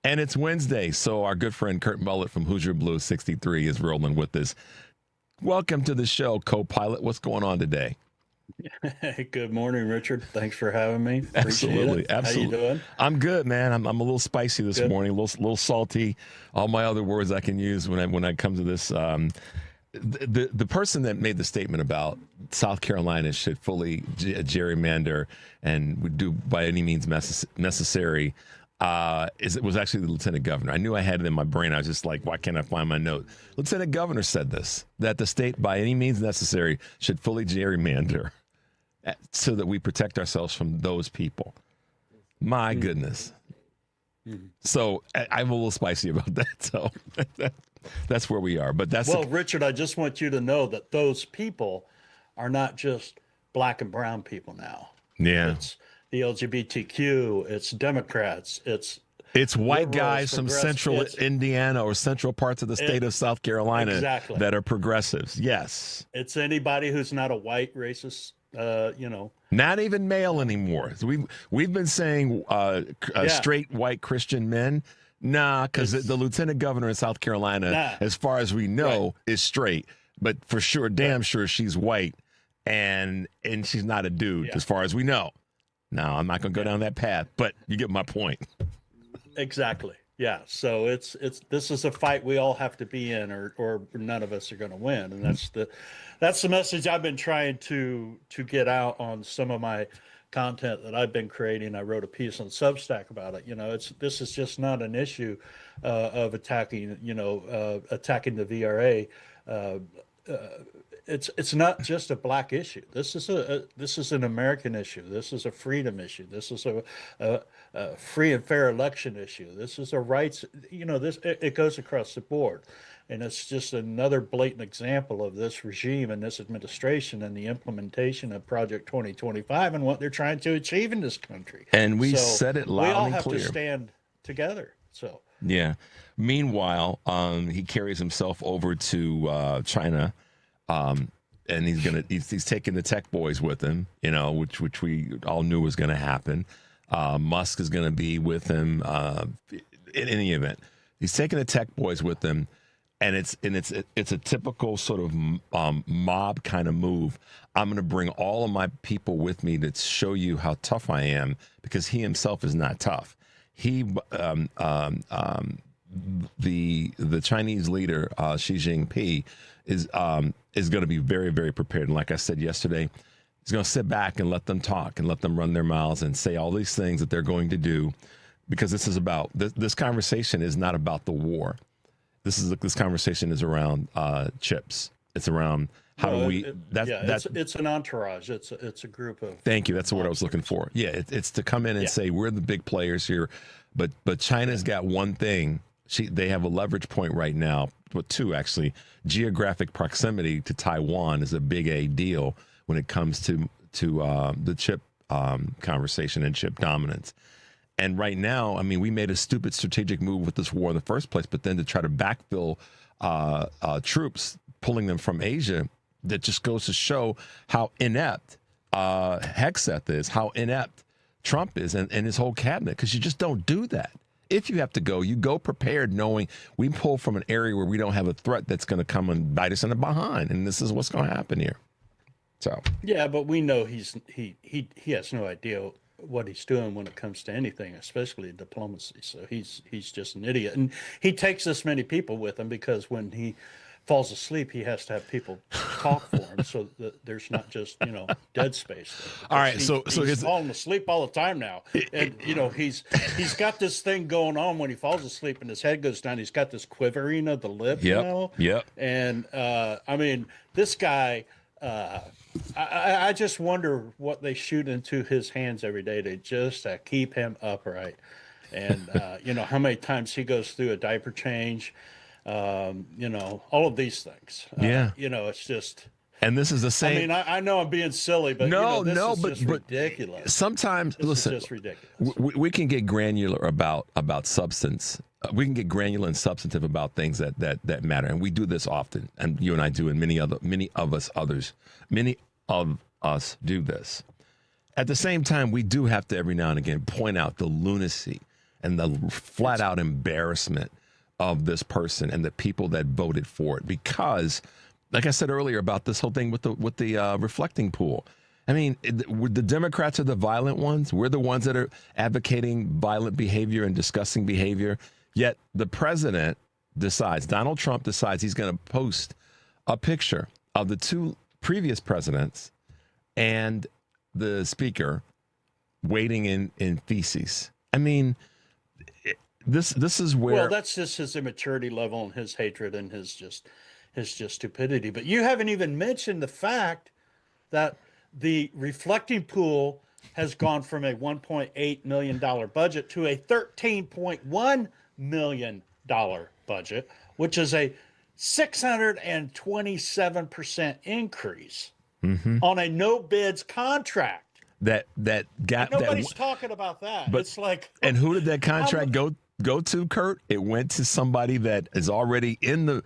And it's Wednesday, so our good friend Kurt Mullett from Hoosier Blue 63 is rolling with us. Welcome to the show, co-pilot. What's going on today?
Good morning, Richard. Thanks for having me.
Absolutely.
How you doing?
I'm good, man. I'm a little spicy this morning, a little salty. All my other words I can use when I come to this. The person that made the statement about South Carolina should fully gerrymander and would do by any means necessary was actually the lieutenant governor. I knew I had it in my brain. I was just like, why can't I find my note? Lieutenant governor said this, that the state by any means necessary should fully gerrymander so that we protect ourselves from those people. My goodness. So I'm a little spicy about that. So that's where we are. But
Richard, I just want you to know that those people are not just black and brown people now.
Yeah.
It's the LGBTQ, it's Democrats, it's
white guys from central Indiana or central parts of the state of South Carolina that are progressives. Yes.
It's anybody who's not a white racist,
Not even male anymore. So we've been saying straight white Christian men. Nah, because the lieutenant governor in South Carolina, as far as we know, is straight. But for sure, damn sure she's white, and she's not a dude, as far as we know. Now, I'm not going to go down that path, but you get my point.
Exactly. Yeah. So this is a fight we all have to be in, or none of us are going to win, and that's the message I've been trying to get out on some of my content that I've been creating. I wrote a piece on Substack about it. This is just not an issue of attacking the VRA. It's not just a black issue. This is an American issue. This is a freedom issue. This is a free and fair election issue. This is a rights. It goes across the board, and it's just another blatant example of this regime and this administration and the implementation of Project 2025 and what they're trying to achieve in this country.
And we said it loud and clear.
We all have to stand together. So
Yeah. Meanwhile, he carries himself over to China, and he's taking the tech boys with him, which we all knew was going to happen. Musk is going to be with him in any event. He's taking the tech boys with him, and it's a typical sort of mob kind of move. I'm going to bring all of my people with me to show you how tough I am, because he himself is not tough. The Chinese leader, Xi Jinping, is going to be very, very prepared. And like I said yesterday, he's going to sit back and let them talk and let them run their mouths and say all these things that they're going to do, because this conversation is not about the war. This conversation is around chips. It's around how do we.
It's an entourage. It's a group of.
Thank you. That's the word I was looking for. Yeah, it's to come in and say we're the big players here, but China's got one thing. They have a leverage point right now, but two actually. Geographic proximity to Taiwan is a big A deal when it comes to the chip conversation and chip dominance. And right now, I mean, we made a stupid strategic move with this war in the first place, but then to try to backfill troops, pulling them from Asia, that just goes to show how inept Hegseth is, how inept Trump is and his whole cabinet, because you just don't do that. If you have to go, you go prepared, knowing we pull from an area where we don't have a threat that's going to come and bite us in the behind, and this is what's going to happen here. So
yeah, but we know he has no idea what he's doing when it comes to anything, especially diplomacy. So he's just an idiot, and he takes this many people with him because when he falls asleep, he has to have people talk for him, so that there's not just dead space there.
All right, so
he's falling asleep all the time now, and he's got this thing going on when he falls asleep and his head goes down. He's got this quivering of the lip,
Yep.
And I mean, this guy. I just wonder what they shoot into his hands every day to just keep him upright, and how many times he goes through a diaper change, all of these things. It's just. And
this is the same.
I mean, I know I'm being silly, but this is ridiculous.
Sometimes, listen,
is just ridiculous.
We can get granular about substance. We can get granular and substantive about things that matter, and we do this often. And you and I do, and many of us do this. At the same time, we do have to every now and again point out the lunacy and the flat out embarrassment of this person and the people that voted for it, because. Like I said earlier about this whole thing with the reflecting pool. I mean, the Democrats are the violent ones. We're the ones that are advocating violent behavior and disgusting behavior. Yet the president Donald Trump decides he's going to post a picture of the two previous presidents and the speaker wading in feces. I mean, this is where.
Well, that's just his immaturity level and his hatred and his just stupidity. But you haven't even mentioned the fact that the reflecting pool has gone from a $1.8 million budget to a $13.1 million budget, which is a 627% increase on a no bids contract.
Nobody's
talking about that.
But,
it's like,
and who did that contract go to, Kurt? It went to somebody that is already in the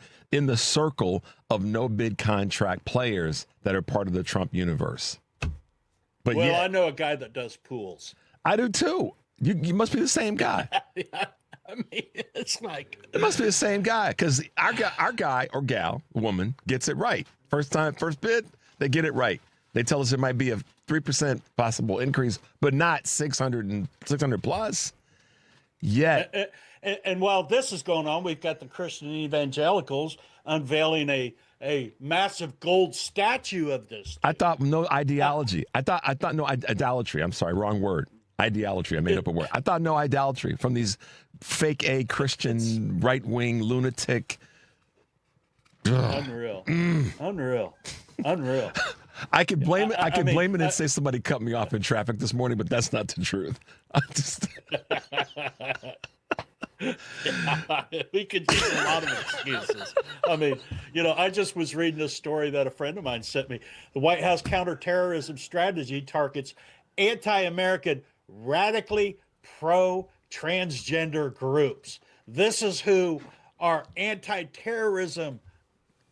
circle of no bid contract players that are part of the Trump universe. But
I know a guy that does pools.
I do too. You must be the same guy.
I mean, it's like
it must be the same guy, because our guy or gal, woman, gets it right. First bid, they get it right. They tell us it might be a 3% possible increase, but not 600 plus. Yet.
And while this is going on, we've got the Christian evangelicals unveiling a massive gold statue of this dude.
I thought no ideology. I thought no idolatry. I'm sorry, wrong word. Ideology. I made up a word. I thought no idolatry from these fake Christian right-wing lunatic.
Unreal. Unreal.
I could blame it. I could blame it and say somebody cut me off in traffic this morning, but that's not the truth.
We could use a lot of excuses. I mean, I just was reading a story that a friend of mine sent me. The White House counterterrorism strategy targets anti-American, radically pro-transgender groups. This is who our anti-terrorism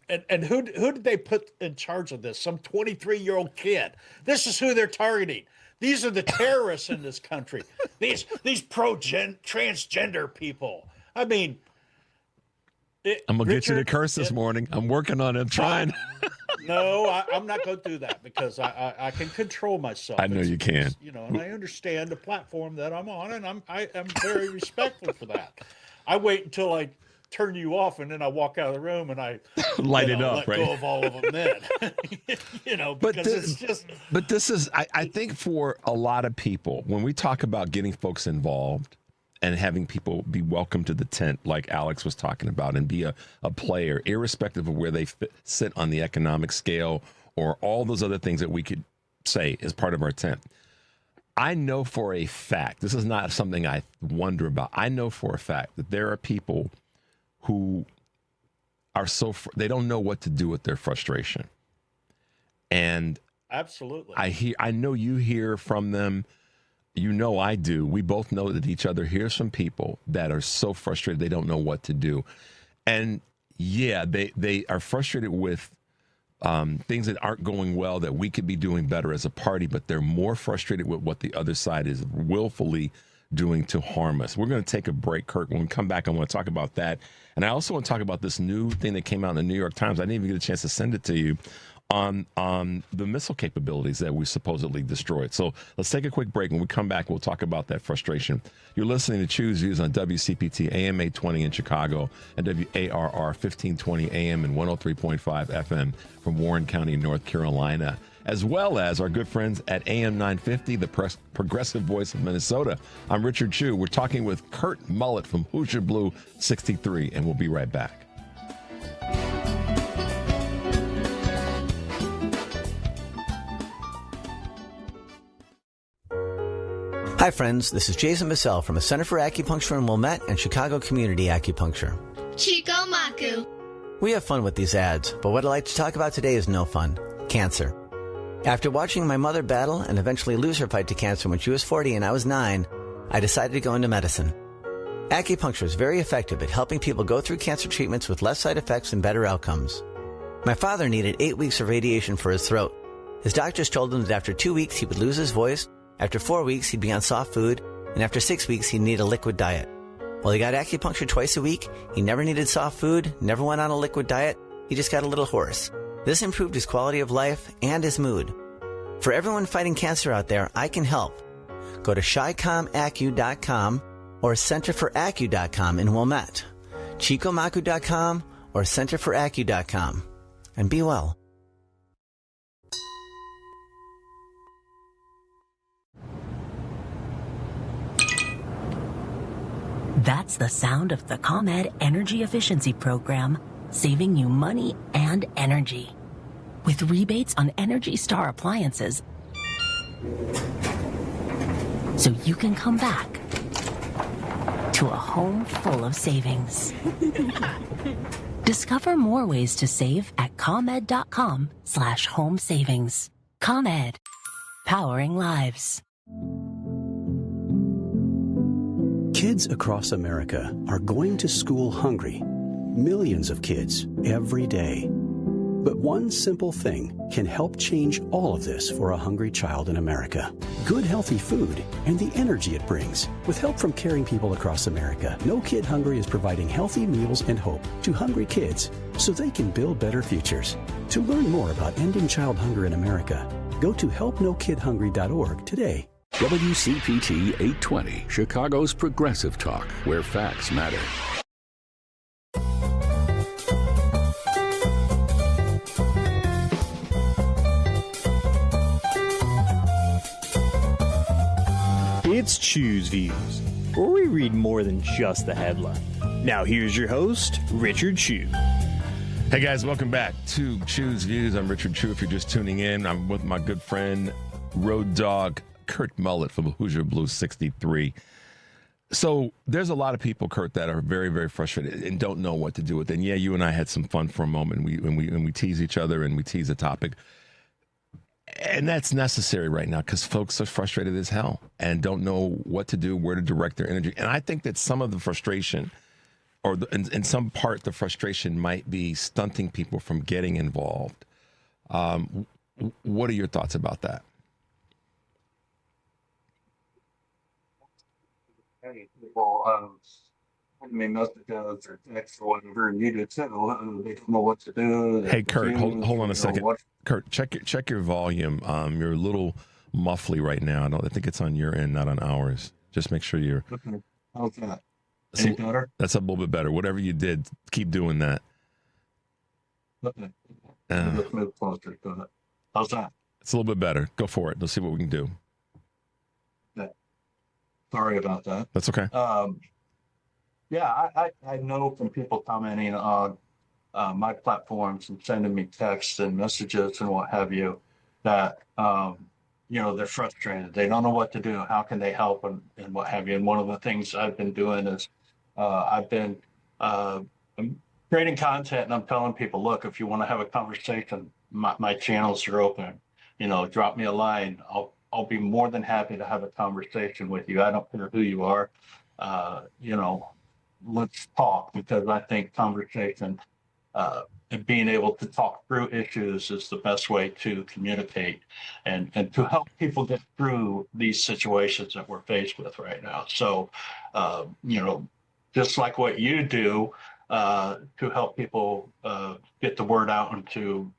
and who did they put in charge of this? Some 23-year-old kid. This is who they're targeting. These are the terrorists in this country. These transgender people. I mean,
I'm gonna get you to curse this morning. I'm working on it. I'm trying.
No, I'm not going to do that because I can control myself.
I know you can.
And I understand the platform that I'm on, and I am very respectful for that. I wait until I turn you off, and then I walk out of the room and I
light it up,
let
right?
go of all of them. Then, because it's just.
But this is, I think, for a lot of people, when we talk about getting folks involved and having people be welcome to the tent, like Alex was talking about, and be a player, irrespective of where they sit on the economic scale or all those other things that we could say as part of our tent. I know for a fact, this is not something I wonder about. I know for a fact that there are people who are they don't know what to do with their frustration. And
absolutely,
I know you hear from them. I do. We both know that each other hears from people that are so frustrated they don't know what to do. And yeah, they are frustrated with things that aren't going well that we could be doing better as a party, but they're more frustrated with what the other side is willfully doing to harm us. We're going to take a break, Kurt. When we come back, I want to talk about that. And I also want to talk about this new thing that came out in the New York Times. I didn't even get a chance to send it to you on the missile capabilities that we supposedly destroyed. So let's take a quick break. When we come back, we'll talk about that frustration. You're listening to Choose Views on WCPT AM 820 in Chicago and WARR 1520 AM and 103.5 FM from Warren County, North Carolina, as well as our good friends at AM 950, the progressive voice of Minnesota. I'm Richard Chu. We're talking with Kurt Mullett from Hoosier Blue 63, and we'll be right back.
Hi friends, this is Jason Bissell from the Center for Acupuncture in Wilmette and Chicago Community Acupuncture.
Chico Maku.
We have fun with these ads, but what I'd like to talk about today is no fun. Cancer. After watching my mother battle and eventually lose her fight to cancer when she was 40 and I was 9, I decided to go into medicine. Acupuncture is very effective at helping people go through cancer treatments with less side effects and better outcomes. My father needed 8 weeks of radiation for his throat. His doctors told him that after 2 weeks he would lose his voice, after 4 weeks he'd be on soft food, and after 6 weeks he'd need a liquid diet. Well, he got acupuncture twice a week, he never needed soft food, never went on a liquid diet, he just got a little hoarse. This improved his quality of life and his mood. For everyone fighting cancer out there, I can help. Go to ChiComAcu.com or CenterForAcu.com in Wilmette, ChicoMacu.com or CenterForAcu.com, and be well.
That's the sound of the ComEd Energy Efficiency Program, saving you money and energy. With rebates on Energy Star appliances, so you can come back to a home full of savings. Discover more ways to save at ComEd.com/home savings. ComEd, powering lives.
Kids across America are going to school hungry. Millions of kids every day. But one simple thing can help change all of this for a hungry child in America. Good, healthy food and the energy it brings. With help from caring people across America, No Kid Hungry is providing healthy meals and hope to hungry kids so they can build better futures. To learn more about ending child hunger in America, go to helpnokidhungry.org today.
WCPT 820, Chicago's progressive talk, where facts matter.
It's Choose Views, where we read more than just the headline. Now here's your host, Richard Chu.
Hey guys, welcome back to Choose Views. I'm Richard Chu. If you're just tuning in, I'm with my good friend, Road Dog Kurt Mullett from Hoosier Blue 63. So there's a lot of people, Kurt, that are very, very frustrated and don't know what to do with it. And yeah, you and I had some fun for a moment. We tease each other and we tease a topic. And that's necessary right now because folks are frustrated as hell and don't know what to do, where to direct their energy. And I think that some of the frustration or in some part, the frustration might be stunting people from getting involved. What are your thoughts about that?
People, messages or text or whatever, and you do too. They don't know what to do.
Hey, Kurt, hold on a second. Kurt, check your volume. You're a little muffly right now. I think it's on your end, not on ours. Just make sure you're.
Okay. How's that? Any better?
That's a little bit better. Whatever you did, keep doing that.
Okay. Let's move closer to it. How's that?
It's a little bit better. Go for it. Let's see what we can do.
Okay. Sorry about that.
That's okay.
Yeah, I know from people commenting on my platforms and sending me texts and messages and what have you that, they're frustrated. They don't know what to do. How can they help and what have you? And one of the things I've been doing is I've been creating content, and I'm telling people, look, if you want to have a conversation, my channels are open. Drop me a line. I'll be more than happy to have a conversation with you. I don't care who you are. Let's talk, because I think conversation and being able to talk through issues is the best way to communicate and to help people get through these situations that we're faced with right now. So, just like what you do to help people get the word out and to,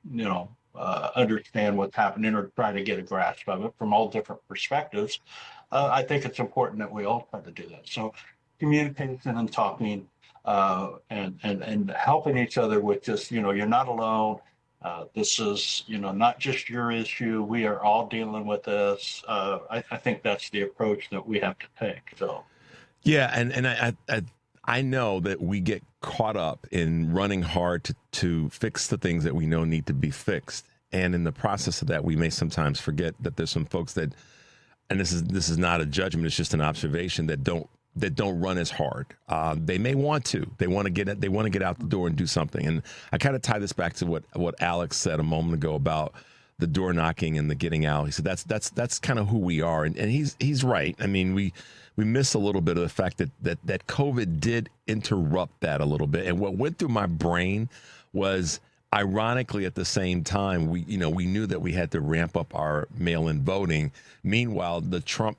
understand what's happening or try to get a grasp of it from all different perspectives, I think it's important that we all try to do that. So communication and talking and helping each other with just, you're not alone. This is, not just your issue. We are all dealing with this. I think that's the approach that we have to take. So,
yeah, and I know that we get caught up in running hard to fix the things that we know need to be fixed, and in the process of that, we may sometimes forget that there's some folks that, and this is not a judgment, it's just an observation, that don't run as hard. They may want to. They want to get out the door and do something. And I kind of tie this back to what Alex said a moment ago about the door knocking and the getting out. He said that's kind of who we are, and he's right. I mean, we miss a little bit of the fact that COVID did interrupt that a little bit. And what went through my brain was, ironically, at the same time, we knew that we had to ramp up our mail-in voting. Meanwhile, the Trump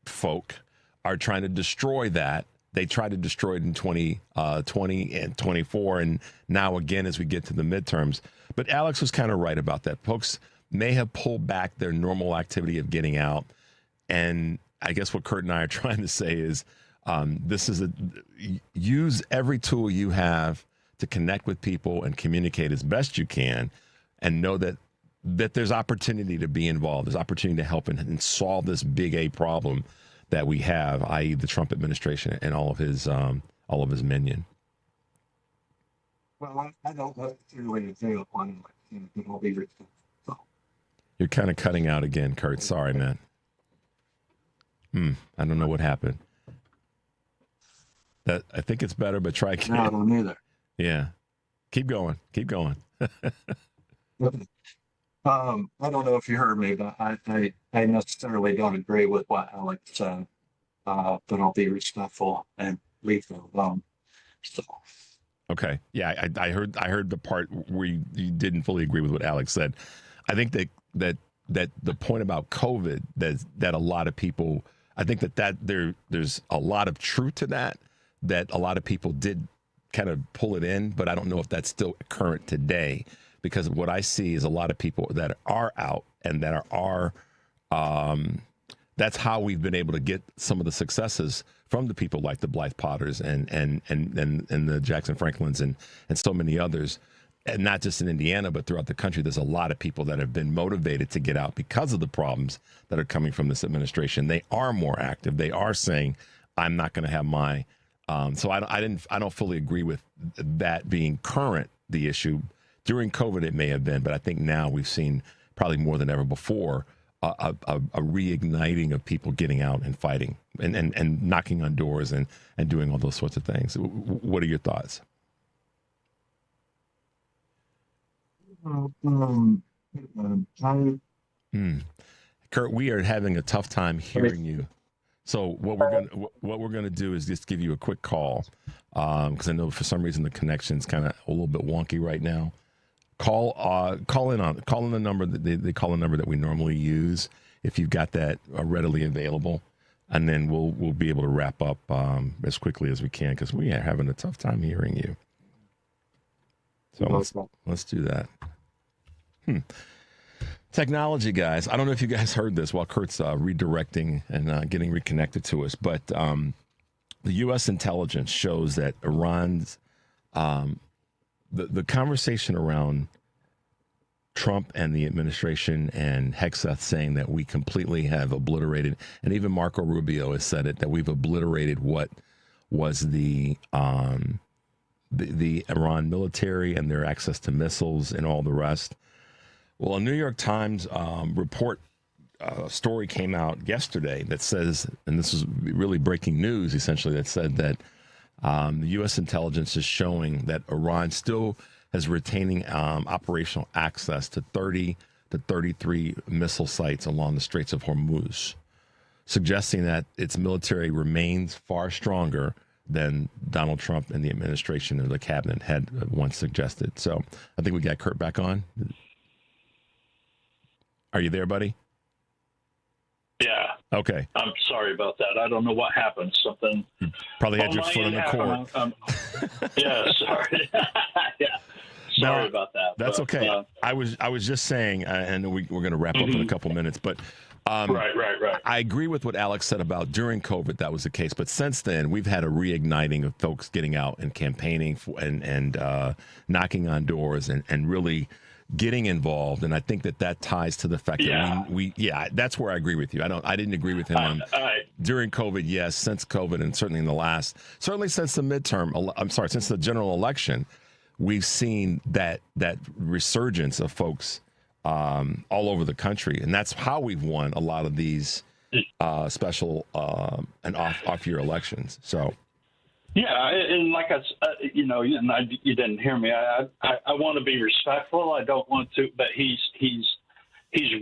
folk are trying to destroy that. They tried to destroy it in 2020 and 24, and now again as we get to the midterms. But Alex was kind of right about that. Folks may have pulled back their normal activity of getting out, and I guess what Kurt and I are trying to say is use every tool you have to connect with people and communicate as best you can, and know that there's opportunity to be involved. There's opportunity to help and solve this big A problem that we have, i.e. the Trump administration and all of his minion.
Well, I don't necessarily agree upon people be responsible.
You're kind of cutting out again, Kurt. Sorry, man. I don't know what happened. I think it's better, but try again.
No, I don't either.
Yeah. Keep going.
I don't know if you heard me, but I necessarily don't agree with what Alex said, but I'll be respectful and leave it alone. So.
Okay. Yeah, I heard the part where you didn't fully agree with what Alex said. I think that the point about COVID, that a lot of people, I think that there's a lot of truth to that a lot of people did kind of pull it in, but I don't know if that's still current today. Because what I see is a lot of people that are out and that are that's how we've been able to get some of the successes from the people like the Blythe Potters and the Jackson Franklins and so many others, and not just in Indiana, but throughout the country. There's a lot of people that have been motivated to get out because of the problems that are coming from this administration. They are more active. They are saying, I'm not going to have my, so I don't fully agree with that being current, the issue. During COVID, it may have been, but I think now we've seen probably more than ever before a reigniting of people getting out and fighting and knocking on doors and doing all those sorts of things. What are your thoughts? Kurt, we are having a tough time hearing you. So what we're gonna do is just give you a quick call, because I know for some reason the connection's kind of a little bit wonky right now. Call in the number that they call a number that we normally use if you've got that readily available, and then we'll be able to wrap up as quickly as we can, because we are having a tough time hearing you. So let's do that. Technology, guys. I don't know if you guys heard this while Kurt's redirecting and getting reconnected to us, but the U.S. intelligence shows that Iran's the conversation around Trump and the administration and Hegseth saying that we completely have obliterated, and even Marco Rubio has said it, that we've obliterated what was the Iran military and their access to missiles and all the rest. Well, a New York Times story came out yesterday that says, and this is really breaking news, essentially, that said that the U.S. intelligence is showing that Iran still is retaining operational access to 30 to 33 missile sites along the Straits of Hormuz, suggesting that its military remains far stronger than Donald Trump and the administration or the cabinet had once suggested. So I think we got Kurt back on. Are you there, buddy?
Yeah.
Okay.
I'm sorry about that. I don't know what happened. Something.
Probably had your foot on the cord.
Yeah, sorry. Yeah. Sorry about that.
That's okay. I was just saying, and we're going to wrap up in a couple minutes, but
right.
I agree with what Alex said about during COVID, that was the case. But since then, we've had a reigniting of folks getting out and campaigning and knocking on doors and really getting involved. And I think that ties to the fact that that's where I agree with you. I didn't agree with him on during COVID. Yes, since COVID, and certainly since the general election, we've seen that resurgence of folks all over the country, and that's how we've won a lot of these special and off-year elections. So.
Yeah, and like you didn't hear me. I want to be respectful. I don't want to, but he's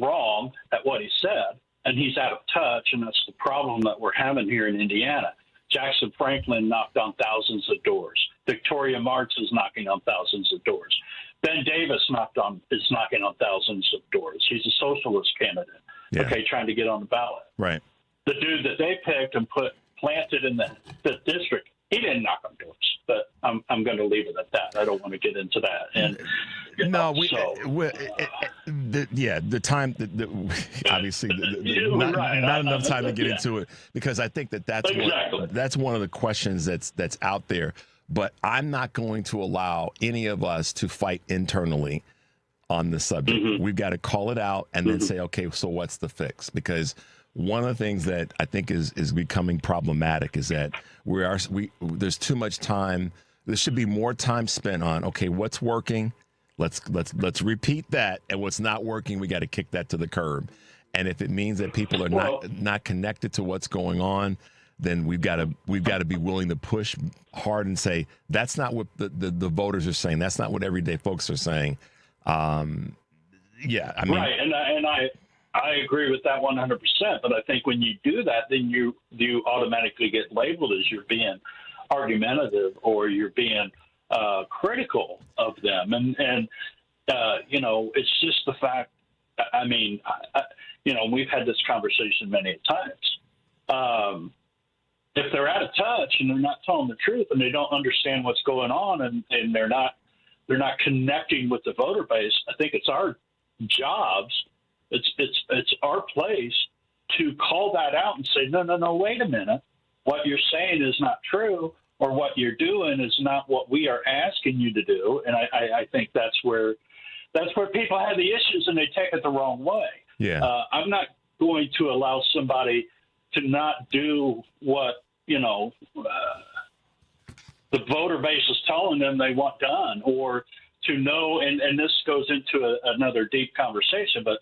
wrong at what he said, and he's out of touch, and that's the problem that we're having here in Indiana. Jackson Franklin knocked on thousands of doors. Victoria March is knocking on thousands of doors. Ben Davis is knocking on thousands of doors. He's a socialist candidate, trying to get on the ballot.
Right.
The dude that they picked and planted in the 5th district, he didn't knock on doors, but I'm going to leave it at that. I don't want to get into that. And the time, obviously, not enough time to get into it, because I think that's one of the questions that's out there. But I'm not going to allow any of us to fight internally on the subject. Mm-hmm. We've got to call it out and then say, okay, so what's the fix? Because one of the things that I think is becoming problematic is that there's too much time. There should be more time spent on, okay, what's working? Let's repeat that, and what's not working, we got to kick that to the curb. And if it means that people are not connected to what's going on, then we've got to be willing to push hard and say that's not what the voters are saying. That's not what everyday folks are saying. Right, and I agree with that 100%. But I think when you do that, then you automatically get labeled as you're being argumentative or you're being critical of them, and it's just the fact. I mean, we've had this conversation many times. If they're out of touch and they're not telling the truth and they don't understand what's going on and they're not connecting with the voter base, I think it's our jobs. It's our place to call that out and say, no, wait a minute. What you're saying is not true, or what you're doing is not what we are asking you to do. And I think that's where people have the issues and they take it the wrong way.
Yeah.
I'm not going to allow somebody to not do what, the voter base is telling them they want done, or to know, and this goes into another deep conversation, but,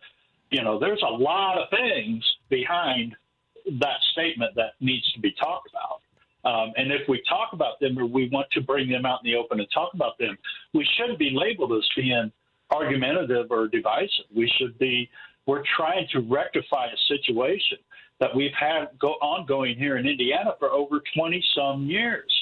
there's a lot of things behind that statement that needs to be talked about. And if we talk about them, or we want to bring them out in the open and talk about them, we shouldn't be labeled as being argumentative or divisive. We're trying to rectify a situation. that we've had ongoing here in Indiana for over 20-some years.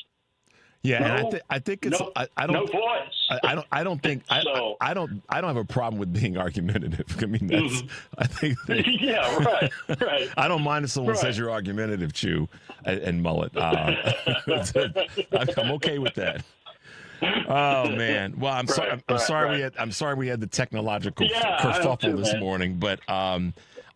Yeah,
No,
and I think it's I don't
no voice.
I don't think I don't have a problem with being argumentative. I mean, that's I think that,
yeah, right.
I don't mind if someone says you're argumentative, Chew and Mullett. I'm okay with that. Oh man, well I'm sorry we had the technological kerfuffle this morning, but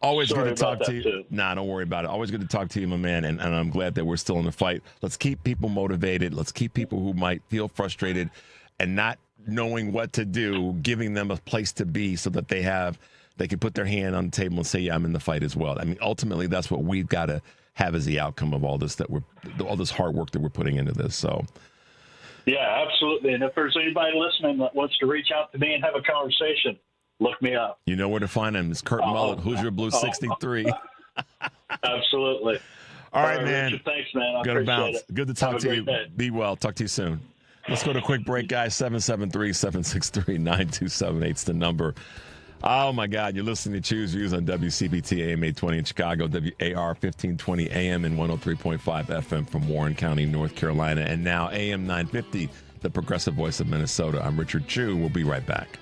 always good to talk to you. Nah, don't worry about it. Always good to talk to you, my man, and I'm glad that we're still in the fight. Let's keep people motivated. Let's keep people who might feel frustrated and not knowing what to do, giving them a place to be so that they can put their hand on the table and say, yeah, I'm in the fight as well. I mean, ultimately, that's what we've got to have as the outcome of all this all this hard work that we're putting into this. So.
Yeah, absolutely. And if there's anybody listening that wants to reach out to me and have a conversation, look me up.
You know where to find him. It's Kurt Mullett, Hoosier Blue 63.
Absolutely.
All right, man.
Richard, thanks, man. I
Gotta
appreciate
bounce.
it.
Good to talk
Have a
to you.
great day.
Be well. Talk to you soon. Let's go to a quick break, guys. 773-763-9278 is the number. Oh, my God. You're listening to Choose Views on WCPT AM 820 in Chicago, WAR 1520 AM and 103.5 FM from Warren County, North Carolina, and now AM 950, the progressive voice of Minnesota. I'm Richard Chew. We'll be right back.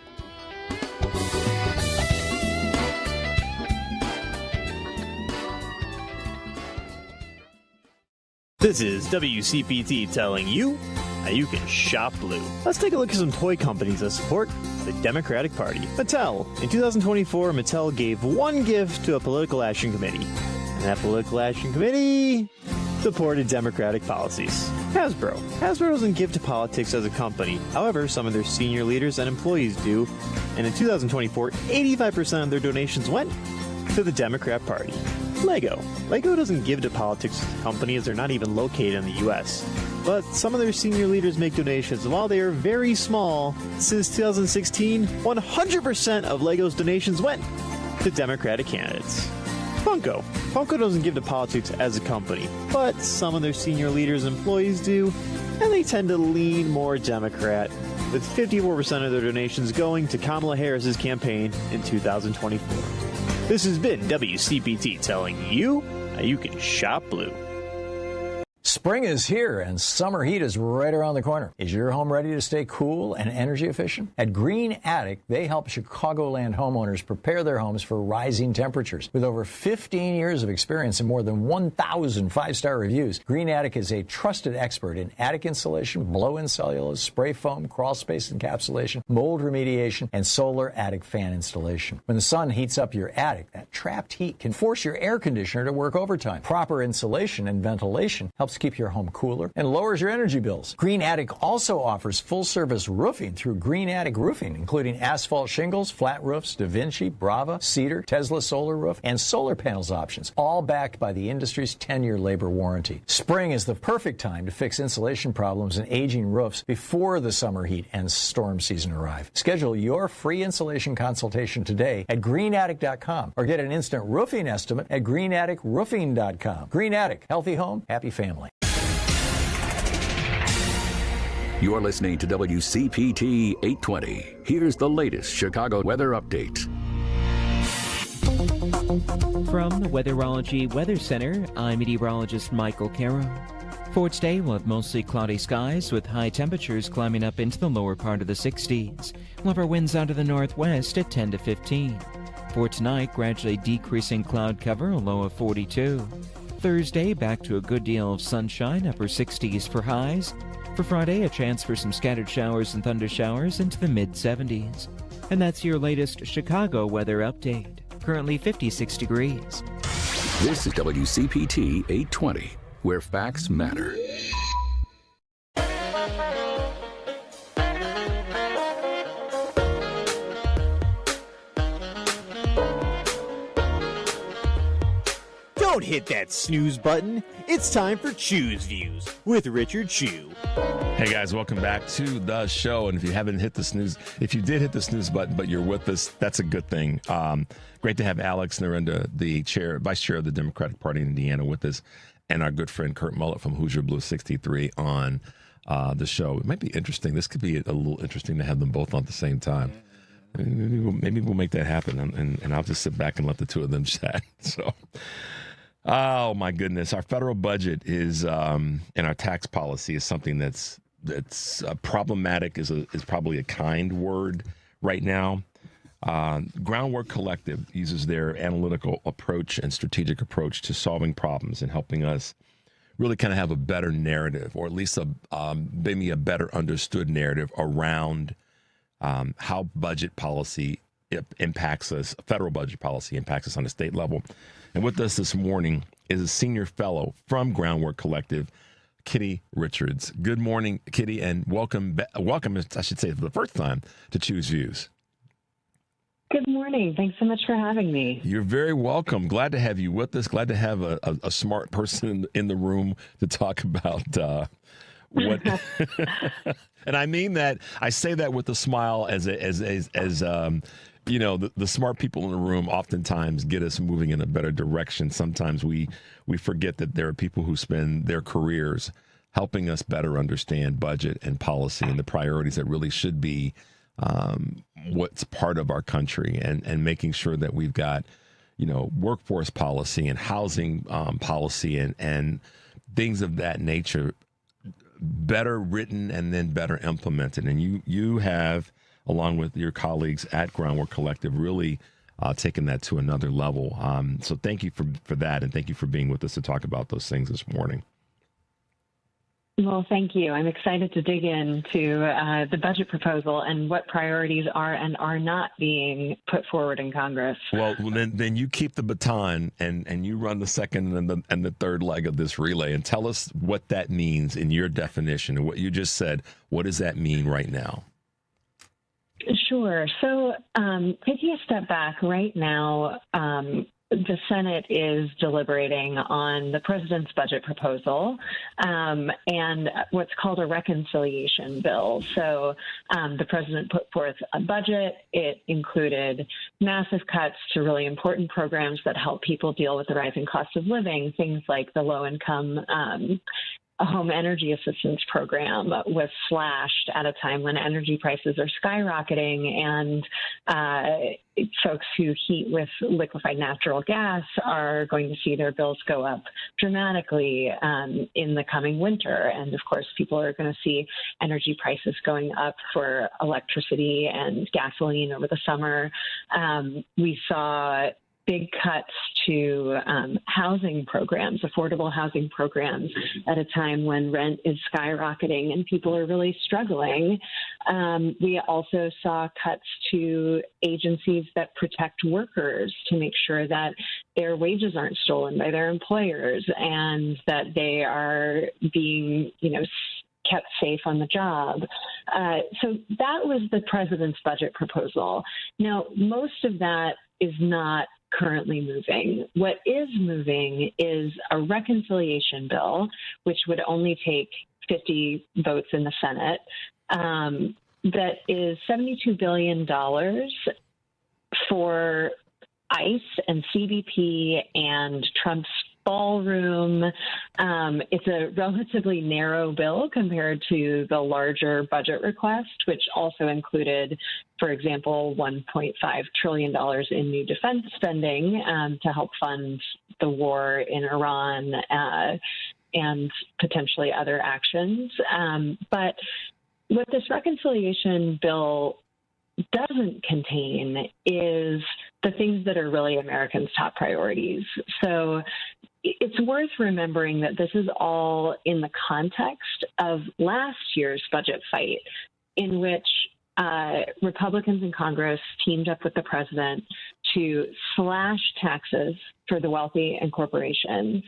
This is WCPT telling you how you can shop blue. Let's take a look at some toy companies that support the Democratic Party. Mattel. In 2024, Mattel gave one gift to a political action committee. And that political action committee supported Democratic policies. Hasbro. Hasbro doesn't give to politics as a company. However, some of their senior leaders and employees do. And in 2024, 85% of their donations went to the Democrat Party. Lego. Lego doesn't give to politics as a company as they're not even located in the U.S. But some of their senior leaders make donations, and while they are very small, since 2016, 100% of Lego's donations went to Democratic candidates. Funko. Funko doesn't give to politics as a company, but some of their senior leaders and employees do, and they tend to lean more Democrat, with 54% of their donations going to Kamala Harris's campaign in 2024. This has been WCPT telling you how you can shop blue.
Spring is here and summer heat is right around the corner. Is your home ready to stay cool and energy efficient? At Green Attic, they help Chicagoland homeowners prepare their homes for rising temperatures. With over 15 years of experience and more than 1,000 five-star reviews, Green Attic is a trusted expert in attic insulation, blow-in cellulose, spray foam, crawl space encapsulation, mold remediation, and solar attic fan installation. When the sun heats up your attic, that trapped heat can force your air conditioner to work overtime. Proper insulation and ventilation helps keep your home cooler and lowers your energy bills. Green Attic also offers full-service roofing through Green Attic Roofing, including asphalt shingles, flat roofs, Da Vinci, Brava, Cedar, Tesla solar roof, and solar panels options, all backed by the industry's 10-year labor warranty. Spring is the perfect time to fix insulation problems and aging roofs before the summer heat and storm season arrive. Schedule your free insulation consultation today at greenattic.com or get an instant roofing estimate at greenatticroofing.com. Green Attic, healthy home, happy family.
You're listening to WCPT 820. Here's the latest Chicago weather update.
From the Weatherology Weather Center, I'm meteorologist Michael Caro. For today, we'll have mostly cloudy skies with high temperatures climbing up into the lower part of the 60s. We'll have our winds out of the northwest at 10 to 15. For tonight, gradually decreasing cloud cover, a low of 42. Thursday, back to a good deal of sunshine, upper 60s for highs. For Friday, a chance for some scattered showers and thunder showers into the mid-70s. And that's your latest Chicago weather update. Currently 56 degrees.
This is WCPT 820, where facts matter.
Don't hit that snooze button. It's time for Choose Views with Richard Chew.
Hey guys, welcome back to the show. And if you haven't hit the snooze, if you did hit the snooze button, but you're with us, that's a good thing. Great to have Alex Nyirendah, the vice chair of the Democratic Party in Indiana, with us, and our good friend Kurt Mullett from Hoosier Blue 63 on the show. It might be interesting. This could be a little interesting to have them both on at the same time. Maybe we'll make that happen, and I'll just sit back and let the two of them chat. So. Oh my goodness, our federal budget is and our tax policy is something that's problematic. Is probably a kind word right now. Groundwork Collective uses their analytical approach and strategic approach to solving problems and helping us really kind of have a better narrative, or at least maybe a better understood narrative around how budget policy impacts us, federal budget policy impacts us on the state level. And with us this morning is a senior fellow from Groundwork Collective, Kitty Richards. Good morning, Kitty, and welcome, I should say, for the first time to Choose Views.
Good morning. Thanks so much for having me.
You're very welcome. Glad to have you with us. Glad to have a smart person in the room to talk about what. And I mean that. I say that with a smile, as you know, the smart people in the room oftentimes get us moving in a better direction. Sometimes we forget that there are people who spend their careers helping us better understand budget and policy and the priorities that really should be what's part of our country, and making sure that we've got, workforce policy and housing policy and things of that nature better written and then better implemented. And you have, along with your colleagues at Groundwork Collective, really taken that to another level. So thank you for that, and thank you for being with us to talk about those things this morning.
Well, thank you. I'm excited to dig into the budget proposal and what priorities are and are not being put forward in Congress.
Well, then you keep the baton and you run the second and the third leg of this relay, and tell us what that means in your definition and what you just said. What does that mean right now?
Sure. So taking a step back, right now, the Senate is deliberating on the president's budget proposal and what's called a reconciliation bill. So the president put forth a budget. It included massive cuts to really important programs that help people deal with the rising cost of living, things like the low-income home energy assistance program was slashed at a time when energy prices are skyrocketing, and folks who heat with liquefied natural gas are going to see their bills go up dramatically in the coming winter. And of course, people are going to see energy prices going up for electricity and gasoline over the summer. We saw big cuts to housing programs, affordable housing programs, at a time when rent is skyrocketing and people are really struggling. We also saw cuts to agencies that protect workers to make sure that their wages aren't stolen by their employers and that they are being, kept safe on the job. So that was the president's budget proposal. Now, most of that is not currently moving. What is moving is a reconciliation bill, which would only take 50 votes in the Senate, that is $72 billion for ICE and CBP and Trump's ballroom. It's a relatively narrow bill compared to the larger budget request, which also included, for example, $1.5 trillion in new defense spending to help fund the war in Iran and potentially other actions. But what this reconciliation bill doesn't contain is the things that are really Americans' top priorities. So it's worth remembering that this is all in the context of last year's budget fight, in which Republicans in Congress teamed up with the president to slash taxes for the wealthy and corporations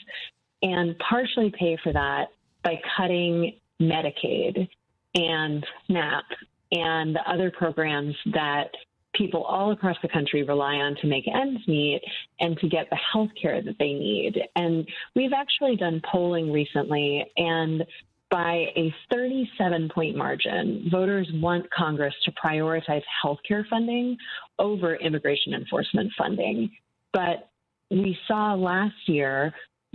and partially pay for that by cutting Medicaid and SNAP and the other programs that people all across the country rely on to make ends meet and to get the health care that they need. And we've actually done polling recently, and by a 37-point margin, voters want Congress to prioritize health care funding over immigration enforcement funding. But we saw last year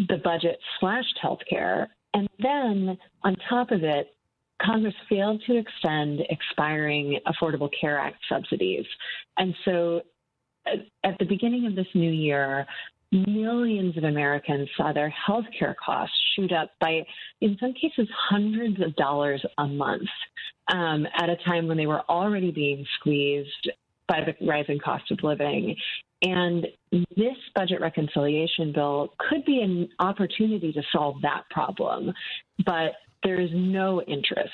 the budget slashed health care, and then on top of it, Congress failed to extend expiring Affordable Care Act subsidies. And so at the beginning of this new year, millions of Americans saw their health care costs shoot up by, in some cases, hundreds of dollars a month at a time when they were already being squeezed by the rising cost of living. And this budget reconciliation bill could be an opportunity to solve that problem. But there is no interest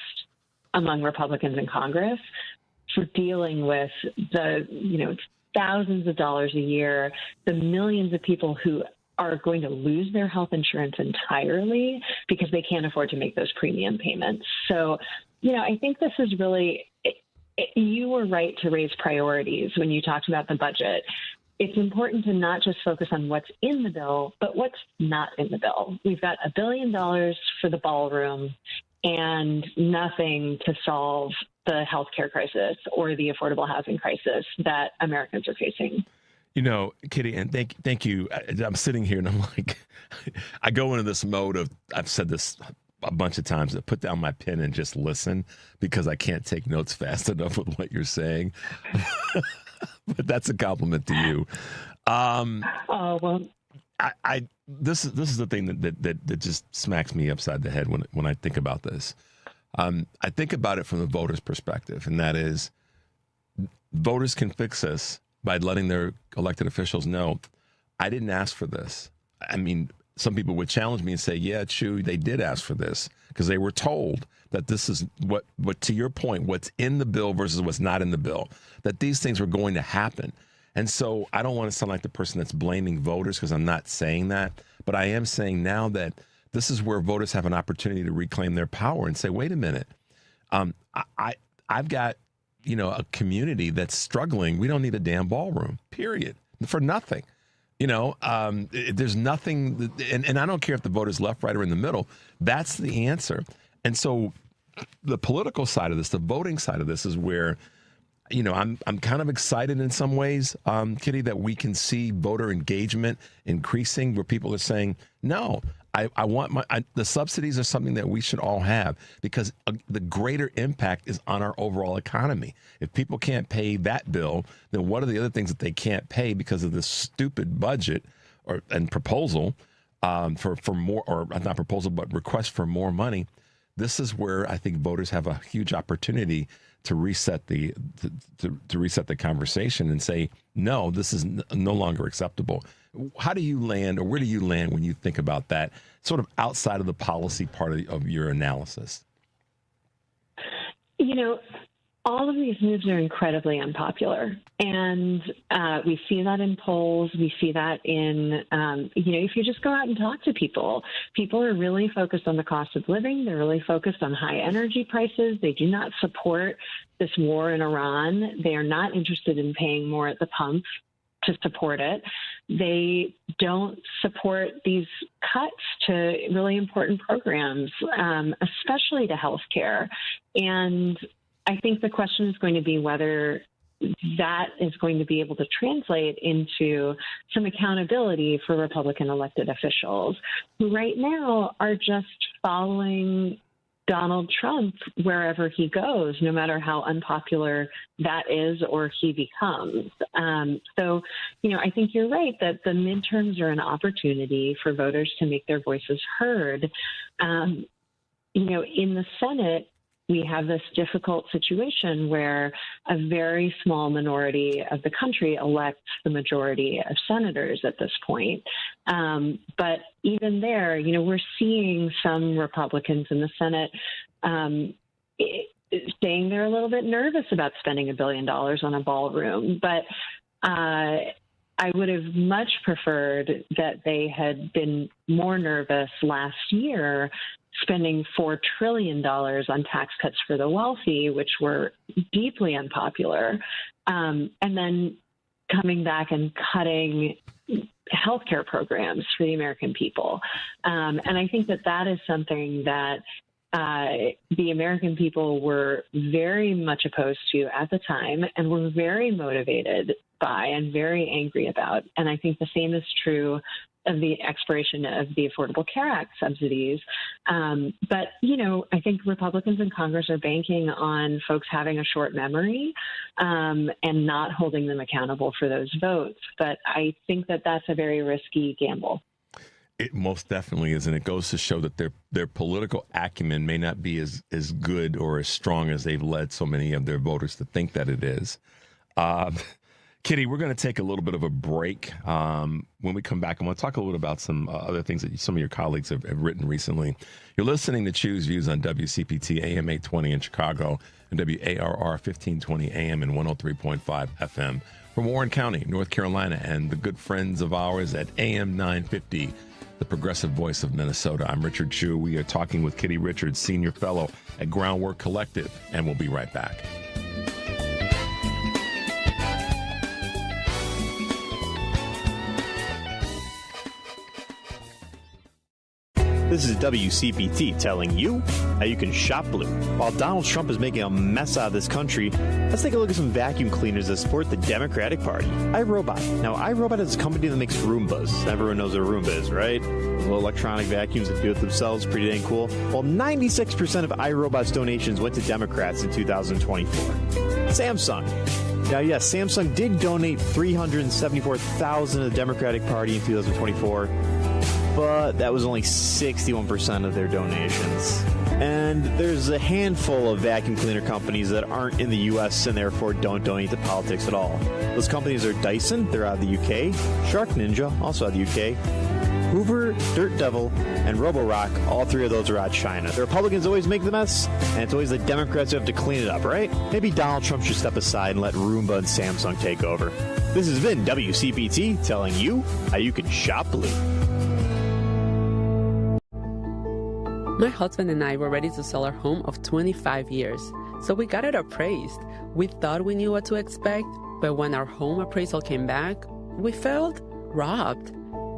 among Republicans in Congress for dealing with the, thousands of dollars a year, the millions of people who are going to lose their health insurance entirely because they can't afford to make those premium payments. So, I think this is really, you were right to raise priorities when you talked about the budget. It's important to not just focus on what's in the bill, but what's not in the bill. We've got $1 billion for the ballroom and nothing to solve the healthcare crisis or the affordable housing crisis that Americans are facing.
Kitty, and thank you. I'm sitting here and I'm like, I go into this mode of, I've said this a bunch of times, to put down my pen and just listen because I can't take notes fast enough with what you're saying. But that's a compliment to you. This is the thing that just smacks me upside the head when I think about this. I think about it from the voters' perspective, and that is, voters can fix this by letting their elected officials know, I didn't ask for this. I mean, some people would challenge me and say, yeah, Chu, they did ask for this because they were told that this is what, to your point, what's in the bill versus what's not in the bill, that these things were going to happen. And so I don't want to sound like the person that's blaming voters, because I'm not saying that, but I am saying now that this is where voters have an opportunity to reclaim their power and say, wait a minute, I've got, a community that's struggling. We don't need a damn ballroom, period, for nothing. There's nothing, and I don't care if the vote is left, right, or in the middle. That's the answer. And so the political side of this, the voting side of this is where, I'm kind of excited in some ways, Kitty, that we can see voter engagement increasing, where people are saying, no, I want the subsidies are something that we should all have, because the greater impact is on our overall economy. If people can't pay that bill, then what are the other things that they can't pay because of this stupid budget and proposal for more, or not proposal, but request for more money? This is where I think voters have a huge opportunity to reset the to reset the conversation and say, no, this is no longer acceptable. How do you land, or where do you land when you think about that, sort of outside of the policy part of your analysis?
All of these moves are incredibly unpopular. And we see that in polls. We see that in, if you just go out and talk to people, people are really focused on the cost of living. They're really focused on high energy prices. They do not support this war in Iran. They are not interested in paying more at the pump to support it. They don't support these cuts to really important programs, especially to healthcare. And I think the question is going to be whether that is going to be able to translate into some accountability for Republican elected officials who right now are just following Donald Trump wherever he goes, no matter how unpopular that is or he becomes. So, I think you're right that the midterms are an opportunity for voters to make their voices heard. In the Senate, we have this difficult situation where a very small minority of the country elects the majority of senators at this point. But even there, we're seeing some Republicans in the Senate saying they're a little bit nervous about spending $1 billion on a ballroom. But I would have much preferred that they had been more nervous last year, spending $4 trillion on tax cuts for the wealthy, which were deeply unpopular, and then coming back and cutting healthcare programs for the American people. And I think that is something that the American people were very much opposed to at the time and were very motivated by and very angry about. And I think the same is true the expiration of the Affordable Care Act subsidies. But, I think Republicans in Congress are banking on folks having a short memory and not holding them accountable for those votes. But I think that that's a very risky gamble.
It most definitely is, and it goes to show that their political acumen may not be as good or as strong as they've led so many of their voters to think that it is. Kitty, we're going to take a little bit of a break. When we come back, I'm going to talk a little bit about some other things that some of your colleagues have written recently. You're listening to Choose Views on WCPT AM 820 in Chicago and WARR 1520 AM and 103.5 FM from Warren County, North Carolina, and the good friends of ours at AM 950. The progressive voice of Minnesota. I'm Richard Chu. We are talking with Kitty Richards, Senior Fellow at Groundwork Collaborative, and we'll be right back.
This is WCPT telling you how you can shop blue. While Donald Trump is making a mess out of this country, let's take a look at some vacuum cleaners that support the Democratic Party. iRobot. Now, iRobot is a company that makes Roombas. Everyone knows what a Roomba is, right? Little electronic vacuums that do it themselves. Pretty dang cool. Well, 96% of iRobot's donations went to Democrats in 2024. Samsung. Now, yes, Samsung did donate $374,000 to the Democratic Party in 2024. But that was only 61% of their donations. And there's a handful of vacuum cleaner companies that aren't in the U.S. and therefore don't donate to politics at all. Those companies are Dyson, they're out of the UK, Shark Ninja, also out of the UK, Hoover, Dirt Devil, and Roborock, all three of those are out of China. The Republicans always make the mess, and it's always the Democrats who have to clean it up, right? Maybe Donald Trump should step aside and let Roomba and Samsung take over. This has been WCPT telling you how you can shop blue.
My husband and I were ready to sell our home of 25 years, so we got it appraised. We thought we knew what to expect, but when our home appraisal came back, we felt robbed.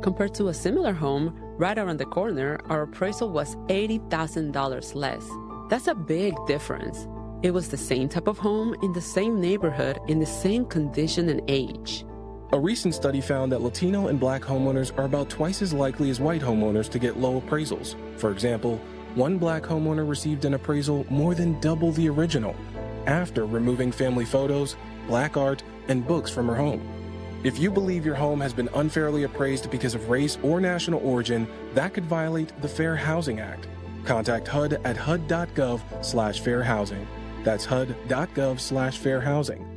Compared to a similar home right around the corner, our appraisal was $80,000 less. That's a big difference. It was the same type of home in the same neighborhood in the same condition and age.
A recent study found that Latino and Black homeowners are about twice as likely as white homeowners to get low appraisals. For example, one Black homeowner received an appraisal more than double the original after removing family photos, Black art, and books from her home. If you believe your home has been unfairly appraised because of race or national origin, that could violate the Fair Housing Act. Contact HUD at hud.gov/fairhousing. That's hud.gov/fairhousing.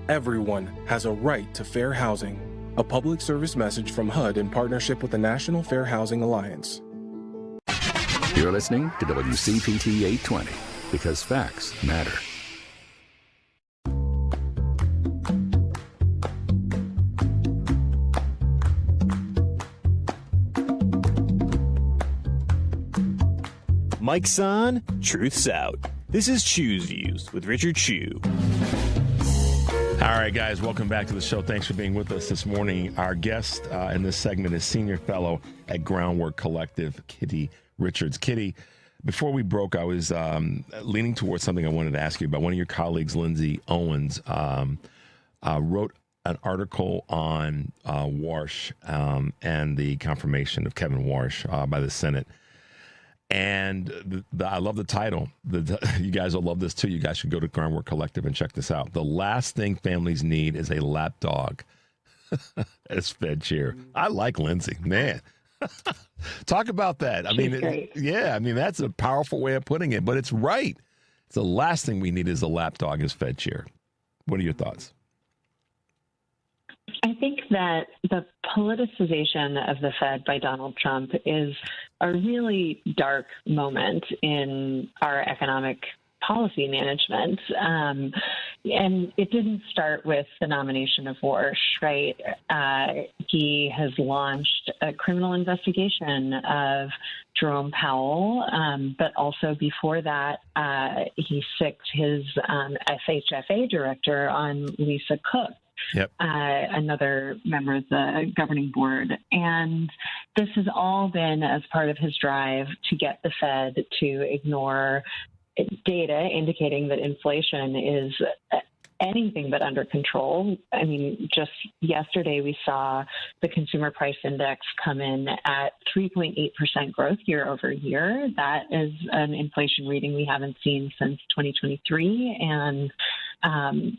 Everyone has a right to fair housing. A public service message from HUD in partnership with the National Fair Housing Alliance.
You're listening to WCPT 820 because facts matter.
Mike's on, truth's out. This is Choose Views with Richard Chu.
All right, guys, welcome back to the show. Thanks for being with us this morning. Our guest in this segment is Senior Fellow at Groundwork Collaborative, Kitty Richards. Kitty, before we broke, I was leaning towards something I wanted to ask you about. One of your colleagues, Lindsay Owens, wrote an article on Warsh and the confirmation of Kevin Warsh by the Senate. And I love the title. You guys will love this too. You guys should go to Groundwork Collaborative and check this out. The last thing families need is a lap dog as Fed chair. I like Lindsay, man. Talk about that. I mean, that's a powerful way of putting it, but it's right. It's the last thing we need is a lap dog as Fed chair. What are your thoughts?
I think that the politicization of the Fed by Donald Trump is a really dark moment in our economic policy management. And it didn't start with the nomination of Warsh, right? He has launched a criminal investigation of Jerome Powell, but also before that, he sicked his FHFA director on Lisa Cook. Yep. Another member of the governing board. And this has all been as part of his drive to get the Fed to ignore data indicating that inflation is anything but under control. I mean, just yesterday we saw the consumer price index come in at 3.8% growth year over year. That is an inflation reading we haven't seen since 2023, and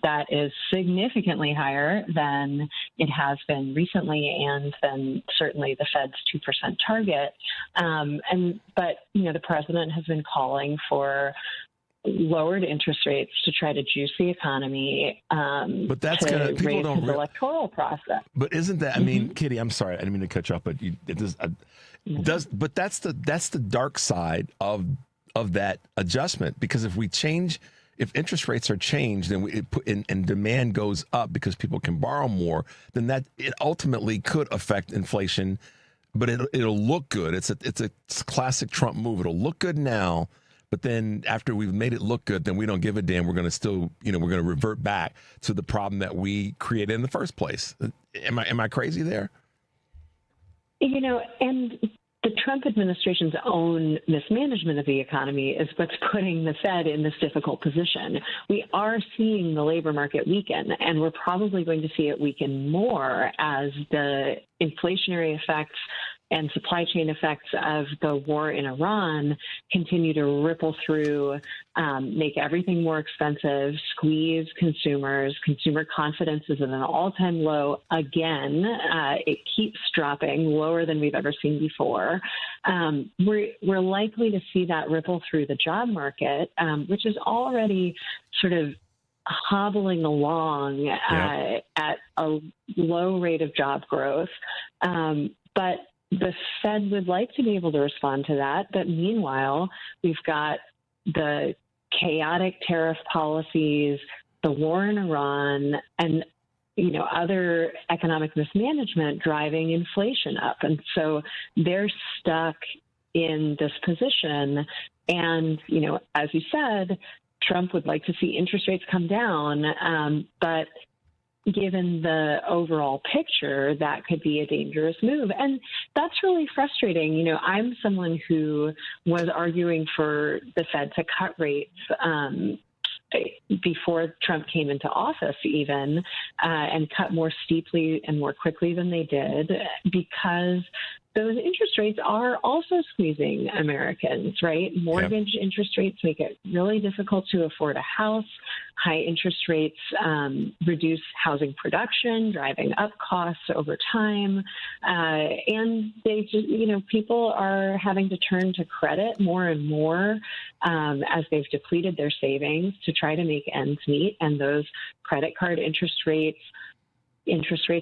that is significantly higher than it has been recently, and than certainly the Fed's 2% target. But the president has been calling for lowered interest rates to try to juice the economy.
But that's
to
gonna people
raise
don't
his electoral process.
But isn't that? I mean, Kitty, I'm sorry, I didn't mean to cut you off, but but that's the dark side of that adjustment, because if interest rates are changed and demand goes up because people can borrow more, then that it ultimately could affect inflation. But it'll look good. It's a classic Trump move. It'll look good now, but then after we've made it look good, then we don't give a damn. We're going to still, we're going to revert back to the problem that we created in the first place. Am I crazy there?
And the Trump administration's own mismanagement of the economy is what's putting the Fed in this difficult position. We are seeing the labor market weaken, and we're probably going to see it weaken more as the inflationary effects and supply chain effects of the war in Iran continue to ripple through, make everything more expensive, squeeze consumers. Consumer confidence is at an all-time low again. It keeps dropping lower than we've ever seen before. We're likely to see that ripple through the job market, which is already sort of hobbling along at a low rate of job growth. But the Fed would like to be able to respond to that. But meanwhile, we've got the chaotic tariff policies, the war in Iran, and other economic mismanagement driving inflation up. And so they're stuck in this position. And, as you said, Trump would like to see interest rates come down, but given the overall picture, that could be a dangerous move. And that's really frustrating. I'm someone who was arguing for the Fed to cut rates before Trump came into office even, and cut more steeply and more quickly than they did, because those interest rates are also squeezing Americans, right? Mortgage interest rates make it really difficult to afford a house. High interest rates reduce housing production, driving up costs over time. And they just, people are having to turn to credit more and more as they've depleted their savings to try to make ends meet. And those credit card interest rates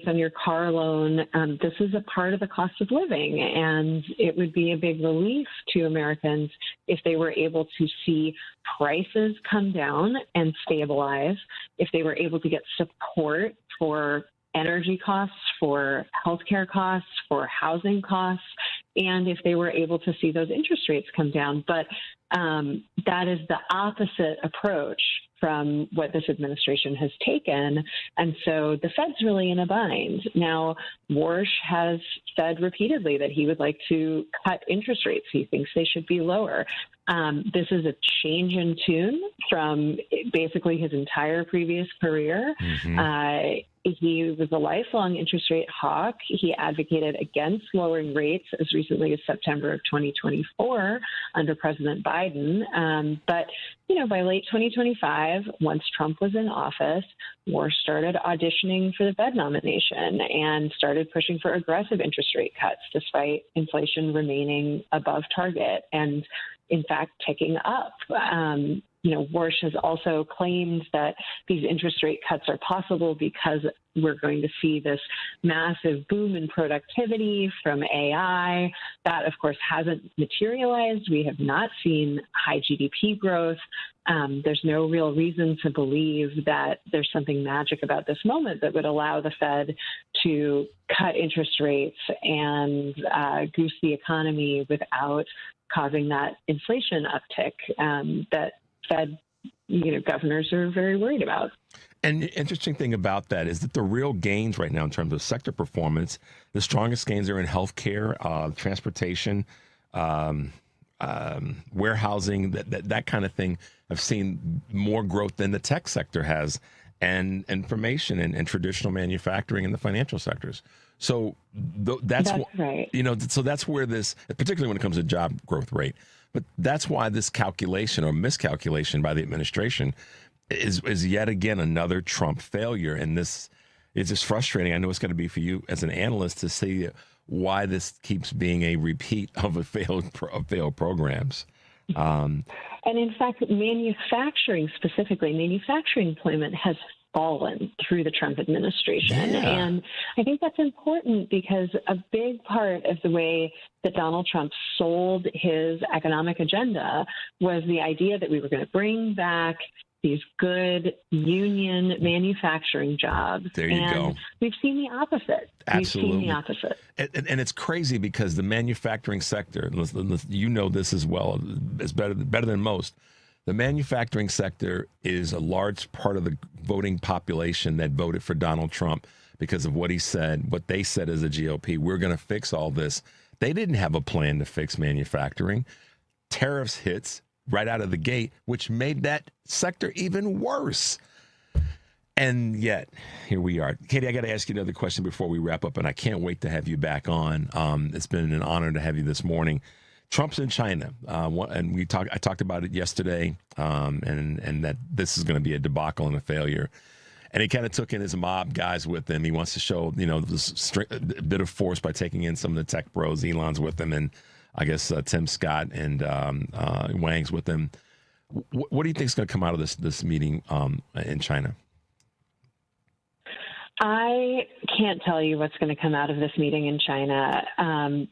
on your car loan, this is a part of the cost of living. And it would be a big relief to Americans if they were able to see prices come down and stabilize, if they were able to get support for energy costs, for healthcare costs, for housing costs, and if they were able to see those interest rates come down. But that is the opposite approach from what this administration has taken. And so the Fed's really in a bind. Now, Warsh has said repeatedly that he would like to cut interest rates. He thinks they should be lower. This is a change in tune from basically his entire previous career. He was a lifelong interest rate hawk. He advocated against lowering rates as recently as September of 2024 under President Biden. But, by late 2025, once Trump was in office, Warsh started auditioning for the Fed nomination and started pushing for aggressive interest rate cuts despite inflation remaining above target and, in fact, ticking up. Warsh has also claimed that these interest rate cuts are possible because we're going to see this massive boom in productivity from AI. That, of course, hasn't materialized. We have not seen high GDP growth. There's no real reason to believe that there's something magic about this moment that would allow the Fed to cut interest rates and goose the economy without causing that inflation uptick that Fed, governors are very worried about.
And the interesting thing about that is that the real gains right now in terms of sector performance, the strongest gains are in healthcare, transportation, warehousing, that kind of thing. I've seen more growth than the tech sector has. and information and traditional manufacturing in the financial sectors. So that's
right.
So that's where this, particularly when it comes to job growth rate, but that's why this calculation or miscalculation by the administration is yet again another Trump failure. And this is just frustrating. I know it's going to be for you as an analyst to see why this keeps being a repeat of failed programs.
And in fact, manufacturing employment has fallen through the Trump administration.
Yeah.
And I think that's important because a big part of the way that Donald Trump sold his economic agenda was the idea that we were going to bring back these good union manufacturing jobs.
There you
and
go.
We've seen the opposite.
Absolutely.
We've seen the opposite.
And it's crazy because the manufacturing sector, you know this as well, is better than most. The manufacturing sector is a large part of the voting population that voted for Donald Trump because of what he said, what they said as a GOP. We're going to fix all this. They didn't have a plan to fix manufacturing. Tariffs hits right out of the gate, which made that sector even worse. And yet, here we are. Katie, I got to ask you another question before we wrap up, and I can't wait to have you back on. It's been an honor to have you this morning. Trump's in China, and I talked about it yesterday, and that this is going to be a debacle and a failure. And he kind of took in his mob guys with him. He wants to show, a bit of force by taking in some of the tech bros. Elon's with him, and I guess Tim Scott and Wang's with him. What do you think is going to come out of this meeting in China?
I can't tell you what's going to come out of this meeting in China,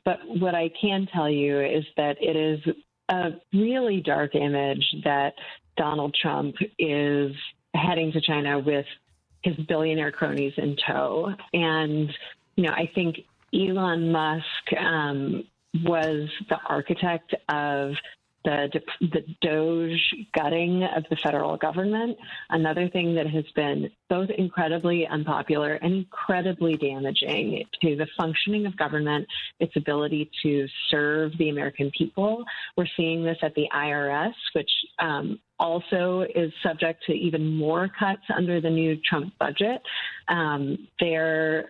but what I can tell you is that it is a really dark image that Donald Trump is heading to China with his billionaire cronies in tow. And, I think Elon Musk was the architect of the Doge gutting of the federal government. Another thing that has been both incredibly unpopular and incredibly damaging to the functioning of government, its ability to serve the American people. We're seeing this at the IRS, which also is subject to even more cuts under the new Trump budget. Their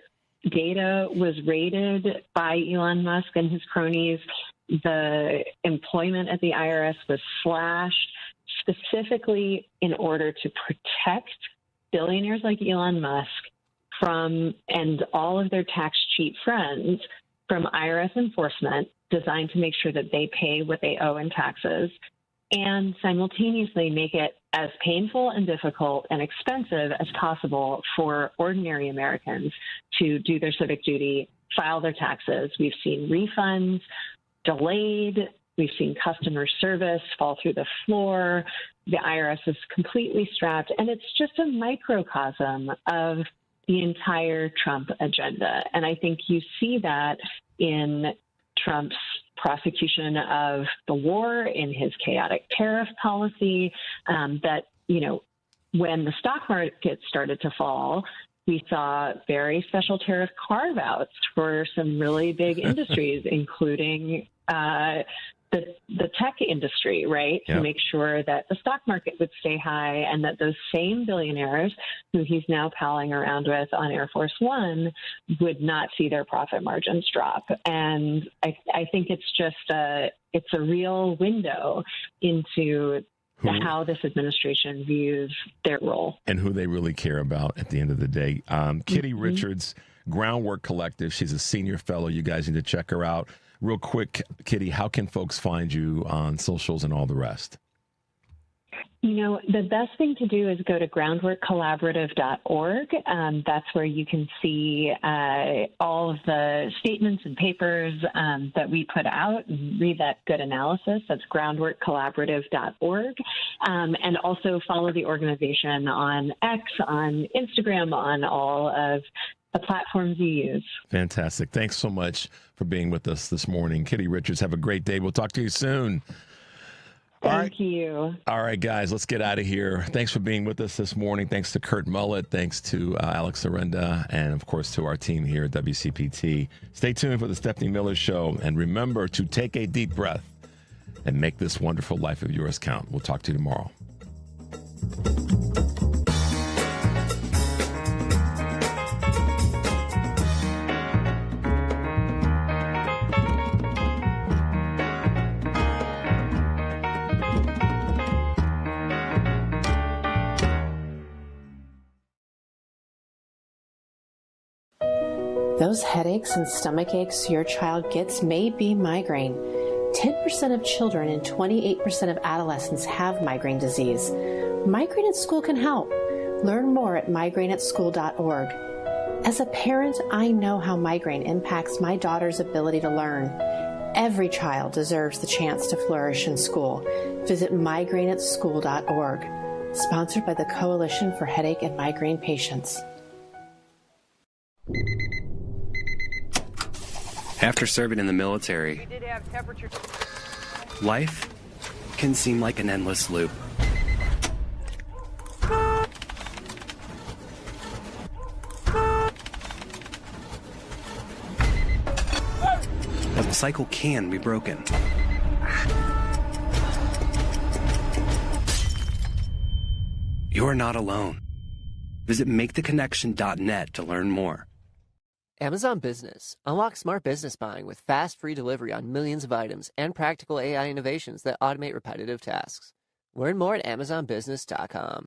data was raided by Elon Musk and his cronies. The employment at the IRS was slashed specifically in order to protect billionaires like Elon Musk and all of their tax cheat friends from IRS enforcement designed to make sure that they pay what they owe in taxes and simultaneously make it as painful and difficult and expensive as possible for ordinary Americans to do their civic duty, file their taxes. We've seen refunds delayed. We've seen customer service fall through the floor. The IRS is completely strapped, and it's just a microcosm of the entire Trump agenda. And I think you see that in Trump's prosecution of the war, in his chaotic tariff policy, that, when the stock market started to fall, we saw very special tariff carve-outs for some really big industries, including the tech industry, right, to make sure that the stock market would stay high and that those same billionaires who he's now palling around with on Air Force One would not see their profit margins drop. And I think it's just it's a real window into how this administration views their role.
And who they really care about at the end of the day. Kitty Richards, Groundwork Collaborative. She's a senior fellow. You guys need to check her out. Real quick, Kitty, how can folks find you on socials and all the rest?
The best thing to do is go to groundworkcollaborative.org. That's where you can see all of the statements and papers that we put out and read that good analysis. That's groundworkcollaborative.org. And also follow the organization on X, on Instagram, on all of the platforms you use.
Fantastic. Thanks so much for being with us this morning. Kitty Richards, have a great day. We'll talk to you soon.
Thank you.
All right, guys, let's get out of here. Thanks for being with us this morning. Thanks to Kurt Mullett. Thanks to Alex Nyirendah, and, of course, to our team here at WCPT. Stay tuned for the Stephanie Miller Show, and remember to take a deep breath and make this wonderful life of yours count. We'll talk to you tomorrow.
Those headaches and stomach aches your child gets may be migraine. 10% of children and 28% of adolescents have migraine disease. Migraine at School can help. Learn more at migraineatschool.org. As a parent, I know how migraine impacts my daughter's ability to learn. Every child deserves the chance to flourish in school. Visit migraineatschool.org. Sponsored by the Coalition for Headache and Migraine Patients.
After serving in the military, life can seem like an endless loop. But the cycle can be broken. You're not alone. Visit maketheconnection.net to learn more.
Amazon Business. Unlock smart business buying with fast, free delivery on millions of items and practical AI innovations that automate repetitive tasks. Learn more at amazonbusiness.com.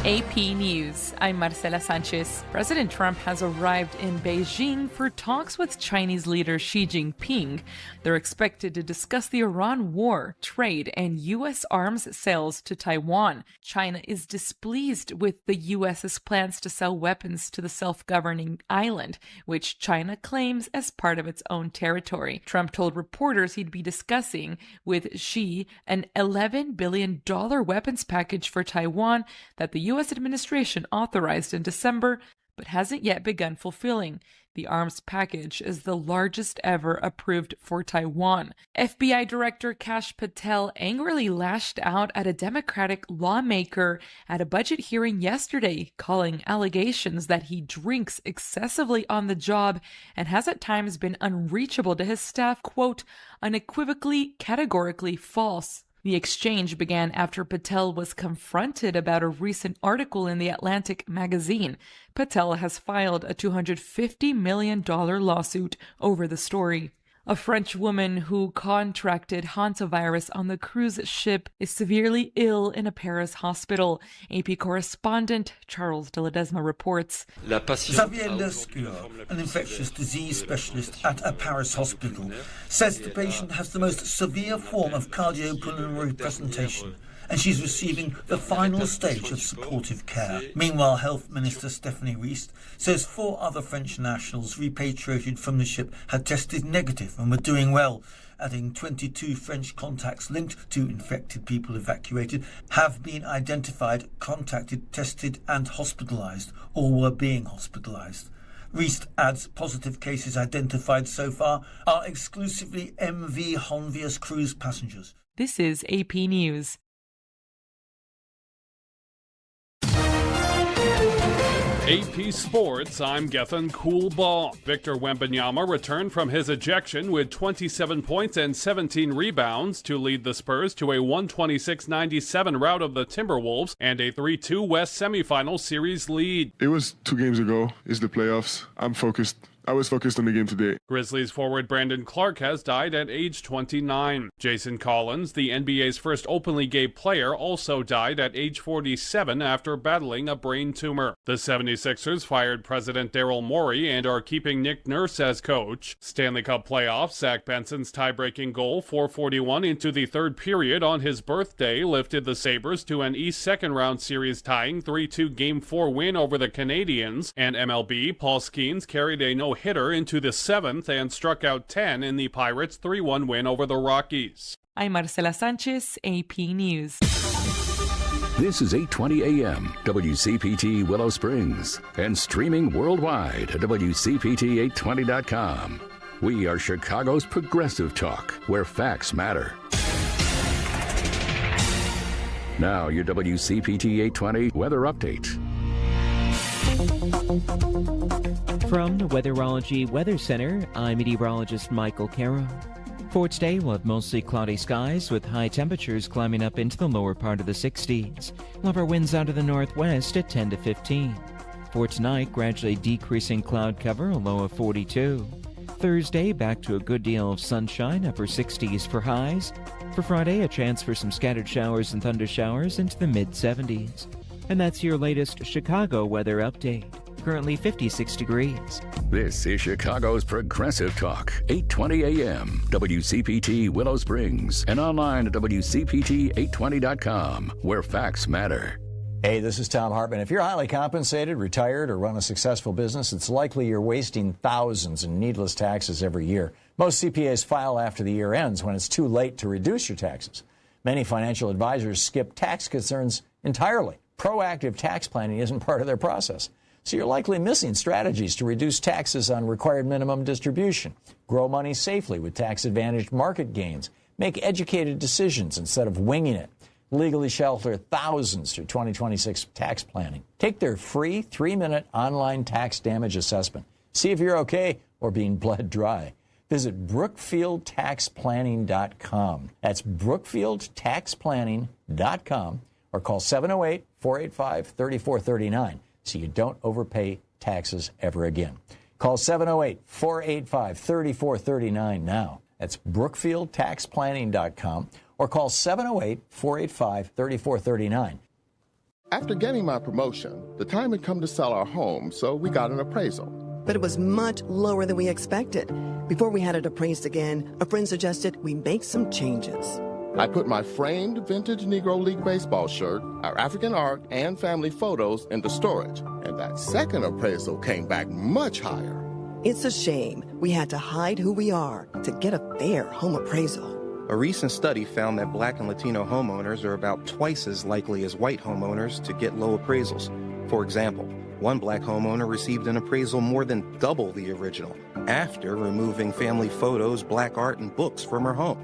AP News. I'm Marcela Sanchez. President Trump has arrived in Beijing for talks with Chinese leader Xi Jinping. They're expected to discuss the Iran war, trade, and U.S. arms sales to Taiwan. China is displeased with the U.S.'s plans to sell weapons to the self-governing island, which China claims as part of its own territory. Trump told reporters he'd be discussing with Xi an $11 billion weapons package for Taiwan that the U.S. administration authorized in December, but hasn't yet begun fulfilling. The arms package is the largest ever approved for Taiwan. FBI Director Kash Patel angrily lashed out at a Democratic lawmaker at a budget hearing yesterday, calling allegations that he drinks excessively on the job and has at times been unreachable to his staff, quote, unequivocally, categorically false. The exchange began after Patel was confronted about a recent article in The Atlantic magazine. Patel has filed a $250 million lawsuit over the story. A French woman who contracted hantavirus on the cruise ship is severely ill in a Paris hospital. AP correspondent Charles de Ledesma reports.
Xavier Lescure, an infectious disease specialist at a Paris hospital, says the patient has the most severe form of cardiopulmonary presentation, and she's receiving the final stage of supportive care. Meanwhile, Health Minister Stephanie Riest says 4 other French nationals repatriated from the ship had tested negative and were doing well, adding 22 French contacts linked to infected people evacuated have been identified, contacted, tested and hospitalised, or were being hospitalised. Riest adds positive cases identified so far are exclusively MV Honvius cruise passengers.
This is AP News.
AP Sports, I'm Gethin Coolbaugh. Victor Wembanyama returned from his ejection with 27 points and 17 rebounds to lead the Spurs to a 126-97 rout of the Timberwolves and a 3-2 West semifinal series lead.
It was 2 games ago. It's the playoffs. I was focused on the game today.
Grizzlies forward Brandon Clark has died at age 29. Jason Collins, the NBA's first openly gay player, also died at age 47 after battling a brain tumor. The 76ers fired President Daryl Morey and are keeping Nick Nurse as coach. Stanley Cup playoffs, Zach Benson's tie-breaking goal, 4:41 into the third period on his birthday, lifted the Sabres to an East second-round series tying 3-2 Game 4 win over the Canadiens, and MLB, Paul Skeens carried a no-hitter into the 7th and struck out 10 in the Pirates' 3-1 win over the Rockies.
I'm Marcela Sanchez, AP News.
This is 820 AM, WCPT Willow Springs, and streaming worldwide at WCPT820.com. We are Chicago's progressive talk, where facts matter. Now, your WCPT 820 weather update.
From the Weatherology Weather Center, I'm meteorologist Michael Caro. For today, we'll have mostly cloudy skies with high temperatures climbing up into the lower part of the 60s. We'll have our winds out of the northwest at 10 to 15. For tonight, gradually decreasing cloud cover, a low of 42. Thursday, back to a good deal of sunshine, upper 60s for highs. For Friday, a chance for some scattered showers and thunder showers into the mid-70s. And that's your latest Chicago weather update. currently 56 degrees.
This is Chicago's Progressive Talk, 820 AM, WCPT Willow Springs, and online at WCPT820.com, where facts matter.
Hey, this is Tom Hartman. If you're highly compensated, retired, or run a successful business, it's likely you're wasting thousands in needless taxes every year. Most CPAs file after the year ends when it's too late to reduce your taxes. Many financial advisors skip tax concerns entirely. Proactive tax planning isn't part of their process. So you're likely missing strategies to reduce taxes on required minimum distribution, grow money safely with tax-advantaged market gains, make educated decisions instead of winging it, legally shelter thousands through 2026 tax planning. Take their free 3-minute online tax damage assessment. See if you're okay or being bled dry. Visit BrookfieldTaxPlanning.com. That's BrookfieldTaxPlanning.com, or call 708-485-3439 so you don't overpay taxes ever again. Call 708-485-3439 now. That's BrookfieldTaxPlanning.com, or call 708-485-3439.
After getting my promotion, the time had come to sell our home, so we got an appraisal.
But it was much lower than we expected. Before we had it appraised again, a friend suggested we make some changes.
I put my framed vintage Negro League baseball shirt, our African art, and family photos into storage, and that second appraisal came back much higher.
It's a shame we had to hide who we are to get a fair home appraisal.
A recent study found that Black and Latino homeowners are about twice as likely as white homeowners to get low appraisals. For example, one Black homeowner received an appraisal more than double the original after removing family photos, Black art, and books from her home.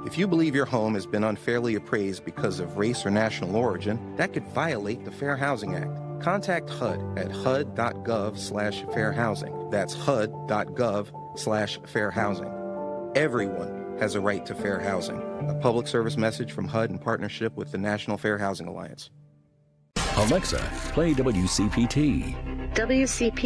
If you believe your home has been unfairly appraised because of race or national origin, that could violate the Fair Housing Act. Contact HUD at hud.gov/fairhousing. That's hud.gov/fairhousing. Everyone has a right to fair housing. A public service message from HUD in partnership with the National Fair Housing Alliance.
Alexa, play WCPT.
WCPT.